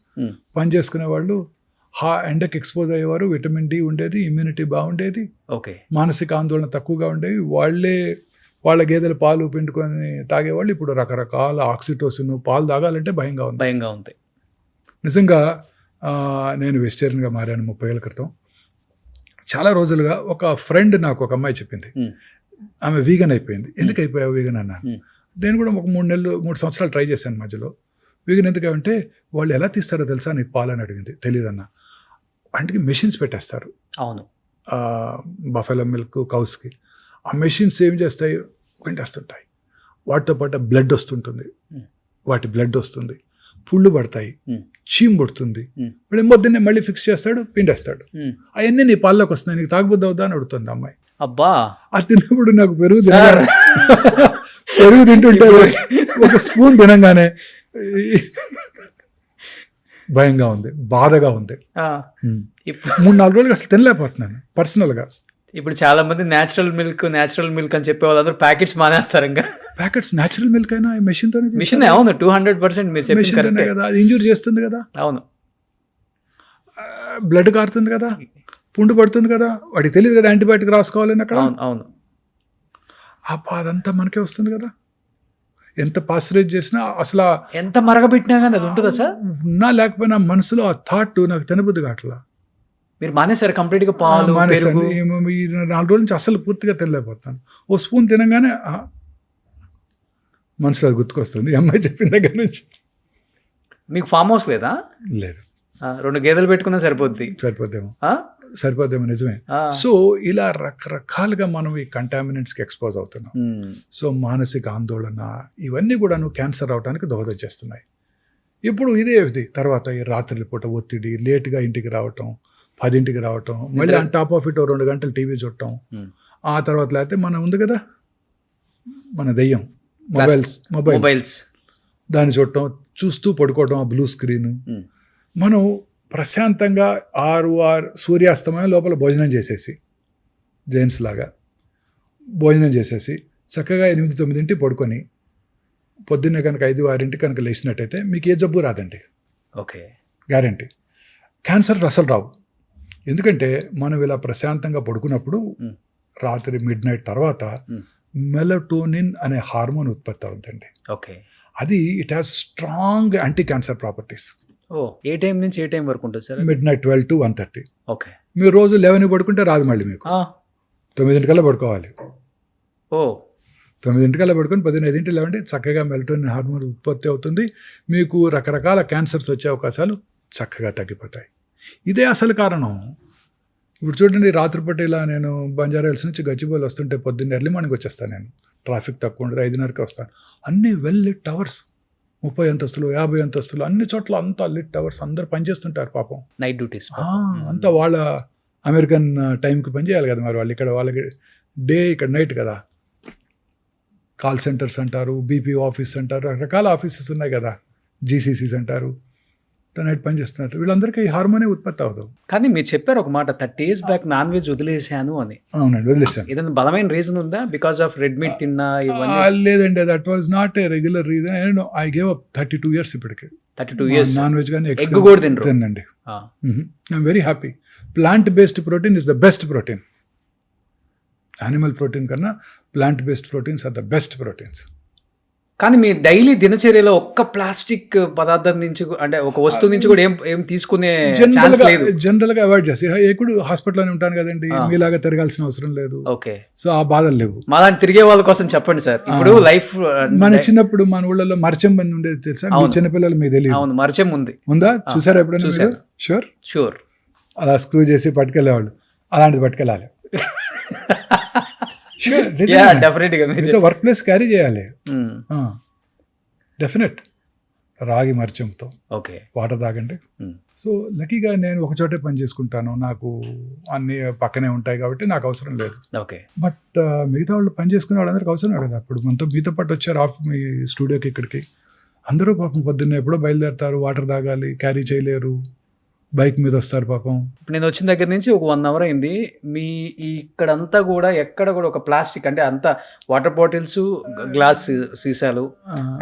[SPEAKER 3] పని చేసుకునేవాళ్ళు, ఎండకి ఎక్స్పోజ్ అయ్యేవారు, విటమిన్ డి ఉండేది, ఇమ్యూనిటీ బాగుండేది,
[SPEAKER 2] ఓకే,
[SPEAKER 3] మానసిక ఆందోళన తక్కువగా ఉండేవి. వాళ్ళ గేదెల పాలు పిండుకొని తాగేవాళ్ళు. ఇప్పుడు రకరకాల ఆక్సిటోసిన్, పాలు తాగాలంటే భయంగా ఉంది. నిజంగా నేను వెజిటేరియన్గా మారాను 30 ఏళ్ళ క్రితం. చాలా రోజులుగా ఒక ఫ్రెండ్ నాకు ఒక అమ్మాయి చెప్పింది, ఆమె వీగన్ అయిపోయింది. ఎందుకు అయిపోయావు వీగన్ అన్నాను. నేను కూడా ఒక 3 సంవత్సరాలు ట్రై చేశాను మధ్యలో. వీగన్ ఎందుకంటే వాళ్ళు ఎలా తీస్తారో తెలుసా నీకు పాలు అని అడిగింది. తెలియదన్న. వాటికి మెషిన్స్ పెట్టేస్తారు.
[SPEAKER 2] అవును.
[SPEAKER 3] బఫెలో మిల్క్ కౌస్కి ఆ మెషిన్స్ ఏం చేస్తాయి, పిండేస్తుంటాయి. వాటితో పాటు బ్లడ్ వస్తుంటుంది, వాటి బ్లడ్ వస్తుంది, పుళ్ళు పడతాయి, చీమ్ పడుతుంది. వాడు పొద్దున్నే మళ్ళీ ఫిక్స్ చేస్తాడు, పిండేస్తాడు. అవన్నీ నీ పాల్లోకి వస్తున్నాయి, నీకు తాగుబుద్ది అవుతా అని అడుగుతుంది అమ్మాయి.
[SPEAKER 2] అబ్బా,
[SPEAKER 3] అది తిన్నప్పుడు నాకు పెరుగు తింటుంటే ఒక స్పూన్ తినంగానే భయంగా ఉంది, బాధగా ఉంది. 3-4 రోజులుగా అసలు తినలేకపోతున్నాను పర్సనల్గా.
[SPEAKER 2] ఇప్పుడు చాలా మంది న్యాచురల్ మిల్క్ అని చెప్పే వాళ్ళందరూ ప్యాకెట్స్ మానేస్తారు. ఇంకా
[SPEAKER 3] ప్యాకెట్స్ న్యాచురల్ మిల్క్ అయినా మెషిన్తోనే,
[SPEAKER 2] మిషన్. అవును, 200%
[SPEAKER 3] మెషిన్తోనే కదా. అది ఇంజూర్ చేస్తుంది కదా.
[SPEAKER 2] అవును,
[SPEAKER 3] బ్లడ్ కారుతుంది కదా, పుండు పడుతుంది కదా, వాడికి తెలియదు కదా యాంటీబయాటిక్ రాసుకోవాలని అక్కడ.
[SPEAKER 2] అవును.
[SPEAKER 3] ఆ బాధంతా మనకే వస్తుంది కదా. ఎంత పాస్చరైజ్ చేసినా, అసలు
[SPEAKER 2] ఎంత మరగబెట్టినా కానీ అది ఉంటుందా సార్?
[SPEAKER 3] ఉన్నా లేకపోయినా మనసులో ఆ థాట్ నాకు తినబుద్ధి కావట్లా.
[SPEAKER 2] మీరు మానేసారు కంప్లీట్గా పాలు?
[SPEAKER 3] ఈ 4 రోజుల నుంచి అసలు పూర్తిగా తినలేకపోతున్నాను. ఓ స్పూన్ తినగానే మనసులో అది గుర్తుకొస్తుంది ఈ అమ్మాయి చెప్పిన దగ్గర నుంచి.
[SPEAKER 2] మీకు ఫామ్ హౌస్ లేదా?
[SPEAKER 3] లేదు.
[SPEAKER 2] 2 గేదెలు పెట్టుకున్నా
[SPEAKER 3] సరిపోద్దేమో నిజమే. సో ఇలా రకరకాలుగా మనం ఈ కంటామినెంట్స్కి ఎక్స్పోజ్ అవుతున్నాం. సో మానసిక ఆందోళన ఇవన్నీ కూడా క్యాన్సర్ అవడానికి దోహదం చేస్తున్నాయి. ఇప్పుడు ఇది తర్వాత ఈ రాత్రి పూట ఒత్తిడి, లేట్గా ఇంటికి రావటం, 10ంటికి రావటం, మళ్ళీ ఆన్ టాప్ ఆఫ్ ఇట్ 2 గంటలు టీవీ చూడటం, ఆ తర్వాత లేకపోతే మనం ఉంది కదా మన దెయ్యం మొబైల్స్, దాన్ని చూడటం, చూస్తూ పడుకోవటం, ఆ బ్లూ స్క్రీన్. మనం ప్రశాంతంగా 6 సూర్యాస్తమయం లోపల భోజనం చేసేసి, జైన్స్ లాగా భోజనం చేసేసి చక్కగా 8-9 పడుకొని పొద్దున్నే కనుక 5-6 కనుక లేచినట్టయితే మీకు ఏ జబ్బు రాదండి.
[SPEAKER 2] Okay,
[SPEAKER 3] guarantee. క్యాన్సర్ అసలు రావు. ఎందుకంటే మనం ఇలా ప్రశాంతంగా పడుకున్నప్పుడు రాత్రి మిడ్నైట్ తర్వాత మెలటోనిన్ అనే హార్మోన్ ఉత్పత్తి అవుతుందండి.
[SPEAKER 2] ఓకే,
[SPEAKER 3] అది it has strong anti cancer properties.
[SPEAKER 2] A time నుంచి ఏ టైం వరకు ఉంటుంది సార్?
[SPEAKER 3] Midnight 12 to 1:30.
[SPEAKER 2] ఓకే,
[SPEAKER 3] మీరు రోజు 11 పడుకుంటే రాదు, మళ్ళీ మీకు 9 పడుకోవాలి. 9 పడుకొని 15 లేవండి, చక్కగా మెలటోనిన్ హార్మోన్ ఉత్పత్తి అవుతుంది. మీకు రకరకాల క్యాన్సర్స్ వచ్చే అవకాశాలు చక్కగా తగ్గిపోతాయి. ఇదే అసలు కారణం. ఇప్పుడు చూడండి, రాత్రిపూట ఇలా నేను బంజారా హిల్స్ నుంచి గచ్చిబౌలి వస్తుంటే పొద్దున్న ఎర్లీ మార్నింగ్ వచ్చేస్తాను. నేను ట్రాఫిక్ తక్కువ ఉండదు, 5:30కి వస్తాను. అన్నీ వెల్ లిట్ టవర్స్, 30 అంతస్తులు 50 అంతస్తులు అన్ని చోట్ల అంతా లిట్ అవర్స్ అందరు పనిచేస్తుంటారు పాపం.
[SPEAKER 2] Night duties.
[SPEAKER 3] అంతా వాళ్ళ అమెరికన్ టైంకి పని చేయాలి కదా మరి వాళ్ళు. ఇక్కడ వాళ్ళకి డే, ఇక్కడ నైట్ కదా. కాల్ సెంటర్స్ అంటారు, బీపీ ఆఫీస్ అంటారు, రకరకాల ఆఫీసెస్ ఉన్నాయి కదా, జీసీసీస్ అంటారు. నైట్ పని చేస్తున్నారు. వీళ్ళందరికీ ఈ హార్మోనే ఉత్పత్తి అవుతావు.
[SPEAKER 2] కానీ మీరు చెప్పారు ఒక మాట, 30 years బ్యాక్ నాన్ వెజ్ వదిలేసాను అని.
[SPEAKER 3] అవునండి, వదిలేసాను.
[SPEAKER 2] ఏదైనా బలమైన రీజన్ ఉందా? బికాస్ ఆఫ్ రెడ్ మీట్ తిన్నా ఇవన్నీ?
[SPEAKER 3] లేదండి, that was not a regular reason. I gave up 32 years ఇప్పటికి.
[SPEAKER 2] 32 years
[SPEAKER 3] నాన్ వెజ్ కానీ
[SPEAKER 2] ఎగ్ కూడా
[SPEAKER 3] తినండి. I'm very happy. Plant based protein is the best protein. Animal protein కన్నా plant based proteins are the best proteins.
[SPEAKER 2] కానీ మీ daily దినచర్యలో ఒక్క plastic పదార్థం నుంచి, అంటే ఒక వస్తువు నుంచి కూడా ఏం తీసుకునే ఛాన్స్ లేదు.
[SPEAKER 3] జనరల్ గా అవాయిడ్ చేసి ఎప్పుడు హాస్పిటల్లోనే ఉంటాను కదండి, మీలాగా తిరగాల్సిన అవసరం లేదు.
[SPEAKER 2] ఓకే,
[SPEAKER 3] సో ఆ బాధలు లేవు.
[SPEAKER 2] మాలాంటి తిరిగే వాళ్ళ కోసం చెప్పండి సార్. ఇప్పుడు లైఫ్
[SPEAKER 3] మన చిన్నప్పుడు మన ఊళ్ళలో మరచెం బండి ఉండేది తెలుసా? చిన్నపిల్లలు మీకు తెలియదు.
[SPEAKER 2] అవును, మరచెం ఉంది.
[SPEAKER 3] ఉందా? చూసారా ఎప్పుడైనా? షూర్. అలా స్క్రూ చేసి పట్టుకెళ్ళేవాళ్ళు. అలాంటిది పట్టుకెళ్ళాలి. వర్క్ ప్లేస్ క్యారీ చేయాలి. డెఫినెట్. రాగి మర్చంతో వాటర్ తాగండి. సో లక్కీగా నేను ఒక చోటే పని చేసుకుంటాను, నాకు అన్ని పక్కనే ఉంటాయి కాబట్టి నాకు అవసరం లేదు. బట్ మిగతా వాళ్ళు పని చేసుకునే వాళ్ళందరికీ అవసరం కదా. ఇప్పుడు మీతో పాటు వచ్చారు మీ స్టూడియోకి, ఇక్కడికి అందరూ పాపం పొద్దున్నే ఎప్పుడో బయలుదేరుతారు, వాటర్ తాగాలి, క్యారీ చేయలేరు, బైక్ మీద వస్తారు పాపం.
[SPEAKER 2] నేను వచ్చిన దగ్గర నుంచి ఒక 1 hour అయింది. మీ ఇక్కడంతా కూడా ఎక్కడ కూడా ఒక ప్లాస్టిక్, అంటే అంతా వాటర్ బాటిల్స్, గ్లాస్ సీసాలు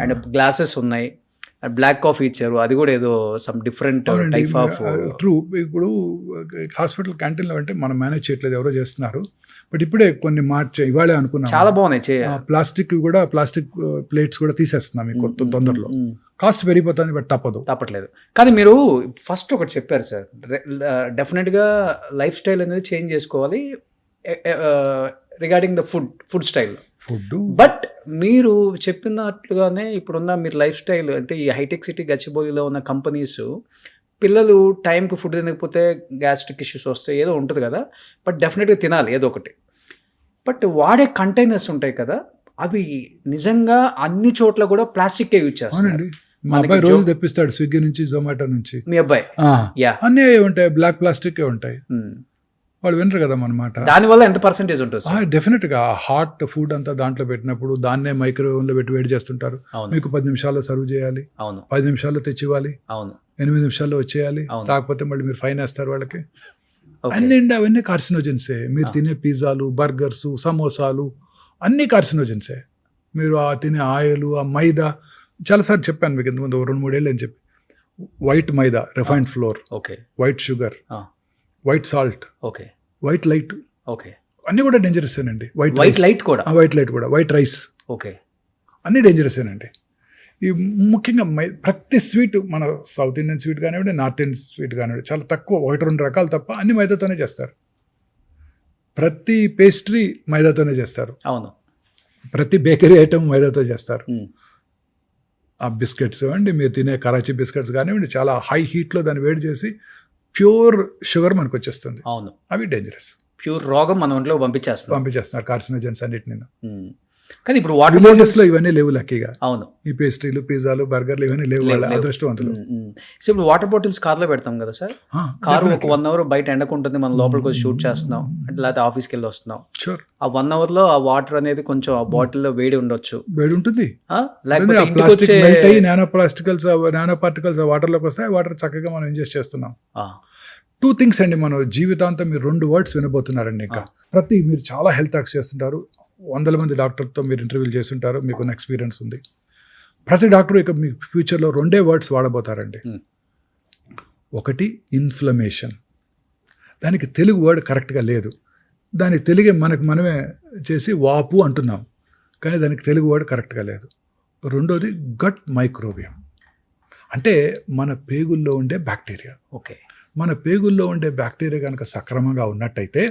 [SPEAKER 2] అండ్ గ్లాసెస్ ఉన్నాయి. బ్లాక్ కాఫీ ఇచ్చారు, అది కూడా ఏదో some different type of.
[SPEAKER 3] True. ఇప్పుడు హాస్పిటల్ క్యాంటీన్లో అంటే మనం మేనేజ్ చేయట్లేదు, ఎవరో చేస్తున్నారు. బట్ ఇప్పుడే కొన్ని ఇవాళే అనుకున్నాం,
[SPEAKER 2] చాలా బాగున్నాయి.
[SPEAKER 3] ప్లాస్టిక్ ప్లేట్స్ కూడా తీసేస్తున్నాం తొందరలో. కాస్ట్ పెరిగిపోతుంది, బట్ తప్పట్లేదు.
[SPEAKER 2] కానీ మీరు ఫస్ట్ ఒకటి చెప్పారు సార్, డెఫినెట్గా లైఫ్ స్టైల్ అనేది చేంజ్ చేసుకోవాలి regarding the food style. But మీరు చెప్పినట్లుగానే ఇప్పుడున్న మీరు లైఫ్ స్టైల్, అంటే ఈ హైటెక్ సిటీ గచ్చిబౌలిలో ఉన్న కంపెనీస్, పిల్లలు టైంకి ఫుడ్ తినకపోతే గ్యాస్ట్రిక్ ఇష్యూస్ వస్తాయి, ఏదో ఉంటుంది కదా. బట్ డెఫినెట్గా తినాలి ఏదో ఒకటి. బట్ వాడే కంటైనర్స్ ఉంటాయి కదా, అవి నిజంగా అన్ని చోట్ల కూడా ప్లాస్టిక్ యూజ్ చేస్తారు.
[SPEAKER 3] మా అబ్బాయి రోజు తెప్పిస్తాడు స్విగ్గీ నుంచి, జొమాటో నుంచి.
[SPEAKER 2] మీ అబ్బాయి
[SPEAKER 3] అన్నీ ఉంటాయి, బ్లాక్ ప్లాస్టిక్ ఉంటాయి. వాళ్ళు వినరు కదా మనమాట.
[SPEAKER 2] దానివల్ల ఎంత పర్సెంటేజ్ ఉంటుంది?
[SPEAKER 3] డెఫినెట్ గా హాట్ ఫుడ్ అంతా దాంట్లో పెట్టినప్పుడు దాన్నే మైక్రోవేవ్ లో పెట్టి వేడి చేస్తుంటారు. మీకు 10 నిమిషాల్లో సర్వ్ చేయాలి, 10 నిమిషాల్లో తెచ్చివ్వాలి, 8 నిమిషాల్లో వచ్చేయాలి. కాకపోతే మళ్ళీ మీరు ఫైన్ వేస్తారు వాళ్ళకి. అవన్నీ కార్సినోజెన్సే. మీరు తినే పిజ్జాలు, బర్గర్స్, సమోసాలు అన్ని కార్సినోజెన్సే. మీరు తినే ఆయిల్, ఆ మైదా, చాలాసార్లు చెప్పాను మీకు ఇంతకుముందు 2-3 ఏళ్ళు అని చెప్పి. White maida, refined flour, white sugar, white salt, white light, అన్ని కూడా డేంజరస్ ఏనండి. వైట్ లైట్ కూడా, వైట్ రైస్, అన్ని డేంజరస్ ఏనండి. ఈ ముఖ్యంగా ప్రతి స్వీట్, మన సౌత్ ఇండియన్ స్వీట్ కానివ్వండి, నార్త్ ఇండియన్ స్వీట్ కానివ్వండి, చాలా తక్కువ 1-2 రకాలు తప్ప అన్ని మైదాతోనే చేస్తారు. ప్రతి పేస్ట్రీ మైదాతోనే చేస్తారు.
[SPEAKER 2] అవును,
[SPEAKER 3] ప్రతి బేకరీ ఐటమ్ మైదాతో చేస్తారు. ఆ బిస్కెట్స్ అండి, మీరు తినే కరాచీ బిస్కెట్స్ కానివ్వండి, చాలా హై హీట్లో దాన్ని వేడి చేసి ప్యూర్ షుగర్ మనకు వచ్చేస్తుంది.
[SPEAKER 2] అవును,
[SPEAKER 3] అవి డేంజరస్.
[SPEAKER 2] ప్యూర్ రోగం మన ఒంట్లో
[SPEAKER 3] పంపించేస్తున్నారు కార్సినోజెన్స్ అన్నిటిని.
[SPEAKER 2] కానీ ఇప్పుడు వాటర్
[SPEAKER 3] విలేజెస్ లో ఇవన్నీ లేవు లక్కీగా.
[SPEAKER 2] అవును,
[SPEAKER 3] ఈ పేస్ట్రీలు, పిజ్జాలు, బర్గర్లు ఇవన్నీ లేవు, అదృష్టవంతులు.
[SPEAKER 2] సో ఇప్పుడు వాటర్ బాటిల్స్ కార్లో పెడతాం కదా సార్, కారు ఒక 1 hour బయట ఎండకుంటుంది, మనం లోపలికి వచ్చి షూట్ చేస్తున్నాం, అంటే లేకపోతే ఆఫీస్కి వెళ్ళి వస్తున్నాం. ఆ 1 hour లో ఆ వాటర్ అనేది కొంచెం ఆ బాటిల్లో వేడి ఉండొచ్చు,
[SPEAKER 3] వేడి ఉంటుంది.
[SPEAKER 2] లేకపోతే
[SPEAKER 3] నానో పార్టికల్స్ వాటర్ లోకి వస్తాయి, వాటర్ చక్కగా మనం ఇంజెస్ట్ చేస్తున్నాం. 2 things అండి, మనం జీవితాంతం మీరు 2 words వినబోతున్నారండి. ఇంకా మీరు చాలా హెల్త్ టాక్స్ చేస్తుంటారు, 100 మంది డాక్టర్తో మీరు ఇంటర్వ్యూలు చేస్తుంటారు, మీకున్న ఎక్స్పీరియన్స్ ఉంది. ప్రతి డాక్టర్ ఇక మీ ఫ్యూచర్లో 2 words వాడబోతారండి. ఒకటి ఇన్ఫ్లమేషన్, దానికి తెలుగు వర్డ్ కరెక్ట్గా లేదు, దానికి తెలుగే మనమే చేసి వాపు అంటున్నాం, కానీ దానికి తెలుగు వర్డ్ కరెక్ట్గా లేదు. రెండోది గట్ మైక్రోబియం, అంటే మన పేగుల్లో ఉండే బ్యాక్టీరియా. మన పేగుల్లో ఉండే బ్యాక్టీరియా కనుక సక్రమంగా ఉన్నట్టయితే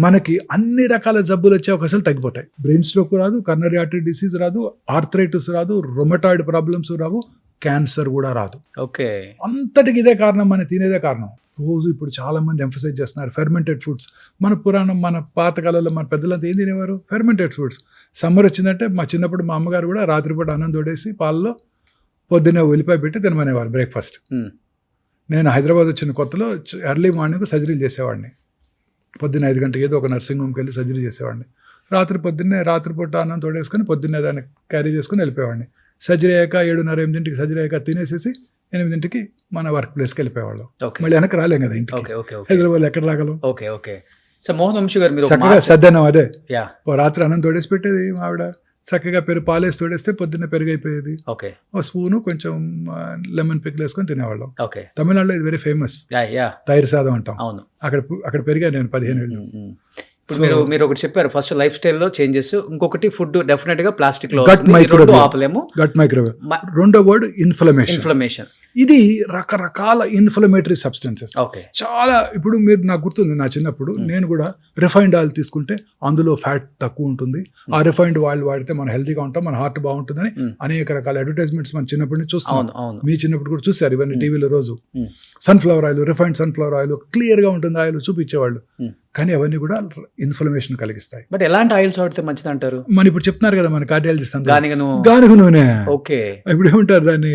[SPEAKER 3] మనకి అన్ని రకాల జబ్బులు వచ్చే అవకాశాలు తగ్గిపోతాయి. బ్రెయిన్ స్ట్రోక్ రాదు, కర్నరీ ఆర్టరీ డిసీజ్ రాదు, ఆర్థరైటిస్ రాదు, రొమటాయిడ్ ప్రాబ్లమ్స్ రావు, క్యాన్సర్ కూడా రాదు. అంతటికి ఇదే కారణం, మన తినేదే కారణం. రోజు ఇప్పుడు చాలా మంది ఎంఫసైజ్ చేస్తున్నారు ఫెర్మెంటెడ్ ఫుడ్స్. మన పాతకాలంలో మన పెద్దలంతా ఏం తినేవారు? Fermented foods. సమ్మర్ వచ్చిందంటే మా చిన్నప్పుడు మా అమ్మగారు కూడా రాత్రిపూట అన్నం తోడేసి పాలలో పొద్దున్నే ఉల్లిపాయ పెట్టి తినమనేవారు బ్రేక్ఫాస్ట్. నేను హైదరాబాద్ వచ్చిన కొత్తలో ఎర్లీ మార్నింగ్ సర్జరీలు చేసేవాడిని. పొద్దున్న 5 గంటలకు ఏదో ఒక నర్సింగ్ హోమ్కి వెళ్ళి సర్జరీ చేసేవాడిని. రాత్రిపూట అన్నం తోడేసుకొని పొద్దున్నే దాన్ని క్యారీ చేసుకుని వెళ్ళిపోయేవాడిని. సర్జరీ అయ్యాక 7:30, 8ంటికి సర్జరీ అయ్యాక తినేసేసి 8ంటికి మన వర్క్ ప్లేస్కి వెళ్ళిపోయేవాళ్ళం. మళ్ళీ వెనక్కి రాలేం కదా ఇంటికి, హైదరాబాద్ ఎక్కడ రాగలం.
[SPEAKER 2] సో మోహన్ వంశీ గారు మీరు
[SPEAKER 3] చక్కగా సద్దన్నం అదే రాత్రి అన్నం తోడేసి పెట్టేది ఆవిడ. చక్కగా పాలేసి తోడేస్తే పొద్దున్నే పెరుగు అయిపోయేది. ఒక స్పూను కొంచెం లెమన్ పిక్కలు వేసుకొని తినేవాళ్ళం. తమిళనాడులో ఇది వెరీ ఫేమస్, తైరు సాదం అంటాం. అక్కడ పెరిగా నేను 15 ఏళ్ళు.
[SPEAKER 2] మీరు ఒకటి చెప్పారు, ఫస్ట్ లైఫ్ స్టైల్లో చేంజెస్, ఇంకొకటి ఫుడ్ డెఫినెట్ గా ప్లాస్టిక్ లో ఆపలేము.
[SPEAKER 3] Gut microwave. రెండో వర్డ్ ఇన్ఫ్లమేషన్. ఇది రకరకాల ఇన్ఫ్లమేటరీ సబ్స్టెన్సెస్ చాలా. ఇప్పుడు మీరు నాకు గుర్తుంది, నా చిన్నప్పుడు నేను కూడా రిఫైన్డ్ ఆయిల్ తీసుకుంటే అందులో ఫ్యాట్ తక్కువ ఉంటుంది, ఆ రిఫైన్డ్ ఆయిల్ వాడితే మనం హెల్తీగా ఉంటాం, మన హార్ట్ బాగుంటుందని అనేక రకాల అడ్వర్టైజ్మెంట్స్ మన చిన్నప్పటి నుంచి చూస్తాం. మీ చిన్నప్పుడు కూడా చూసారు ఇవన్నీ టీవీలో రోజు. Sunflower oil, refined sunflower oil clear గా ఉంటుంది ఆయిల్ చూపించేవాళ్ళు. కానీ అవన్నీ కూడా ఇన్ఫ్లమేషన్ కలిగిస్తాయి.
[SPEAKER 2] బట్ ఎలాంటి ఆయిల్స్ వాడితే మంచిది అంటారు?
[SPEAKER 3] మన ఇప్పుడు చెప్తున్నారు కదా మన కార్డియాలజిస్ట్
[SPEAKER 2] గానుగ
[SPEAKER 3] నూనె. ఇప్పుడు ఏమంటారు దాన్ని,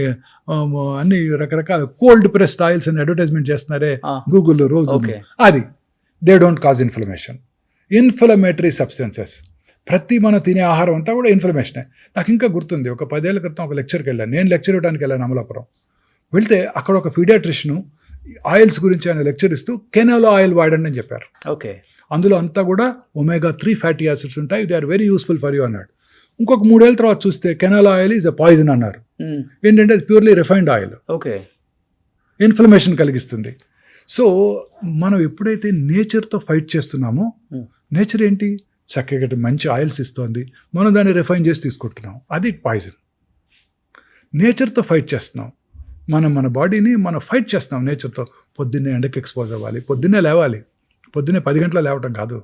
[SPEAKER 3] అన్ని రకరకాల కోల్డ్ ప్రెస్డ్ ఆయిల్స్ అని అడ్వర్టైజ్మెంట్ చేస్తున్నారే గూగుల్లో రోజు. అది they don't cause inflammation. Inflammatory substances ప్రతి మనం తినే ఆహారం అంతా కూడా ఇన్ఫ్లమేషనే. నాకు ఇంకా గుర్తుంది, ఒక 10 ఏళ్ల క్రితం ఒక లెక్చర్కి వెళ్ళాను. నేను లెక్చర్ ఇవ్వడానికి వెళ్ళాను అమలాపురం. వెళ్తే అక్కడ ఒక పీడియాట్రిషియన్ ఆయిల్స్ గురించి ఆయన లెక్చర్ ఇస్తూ కెనోలా ఆయిల్ వాడండి అని చెప్పారు. అందులో అంతా కూడా omega-3 ఫ్యాటీ యాసిడ్స్ ఉంటాయి, they are very useful for you అన్నాడు. ఇంకొక 3 ఏళ్ళ తర్వాత చూస్తే canola oil is a poison అన్నారు. ఏంటంటే అది ప్యూర్లీ రిఫైన్డ్ ఆయిల్, ఇన్ఫ్లమేషన్ కలిగిస్తుంది. సో మనం ఎప్పుడైతే నేచర్తో ఫైట్ చేస్తున్నామో, నేచర్ ఏంటి చక్కగా మంచి ఆయిల్స్ ఇస్తుంది, మనం దాన్ని రిఫైన్ చేసి తీసుకుంటున్నాం, అది పాయిజన్. నేచర్తో ఫైట్ చేస్తున్నాం, మన బాడీని మనం ఫైట్ చేస్తాం నేచర్తో. పొద్దున్నే ఎండకి ఎక్స్పోజ్ అవ్వాలి, పొద్దున్నే లేవాలి. పొద్దున్నే 10 గంటల లేవటం కాదు,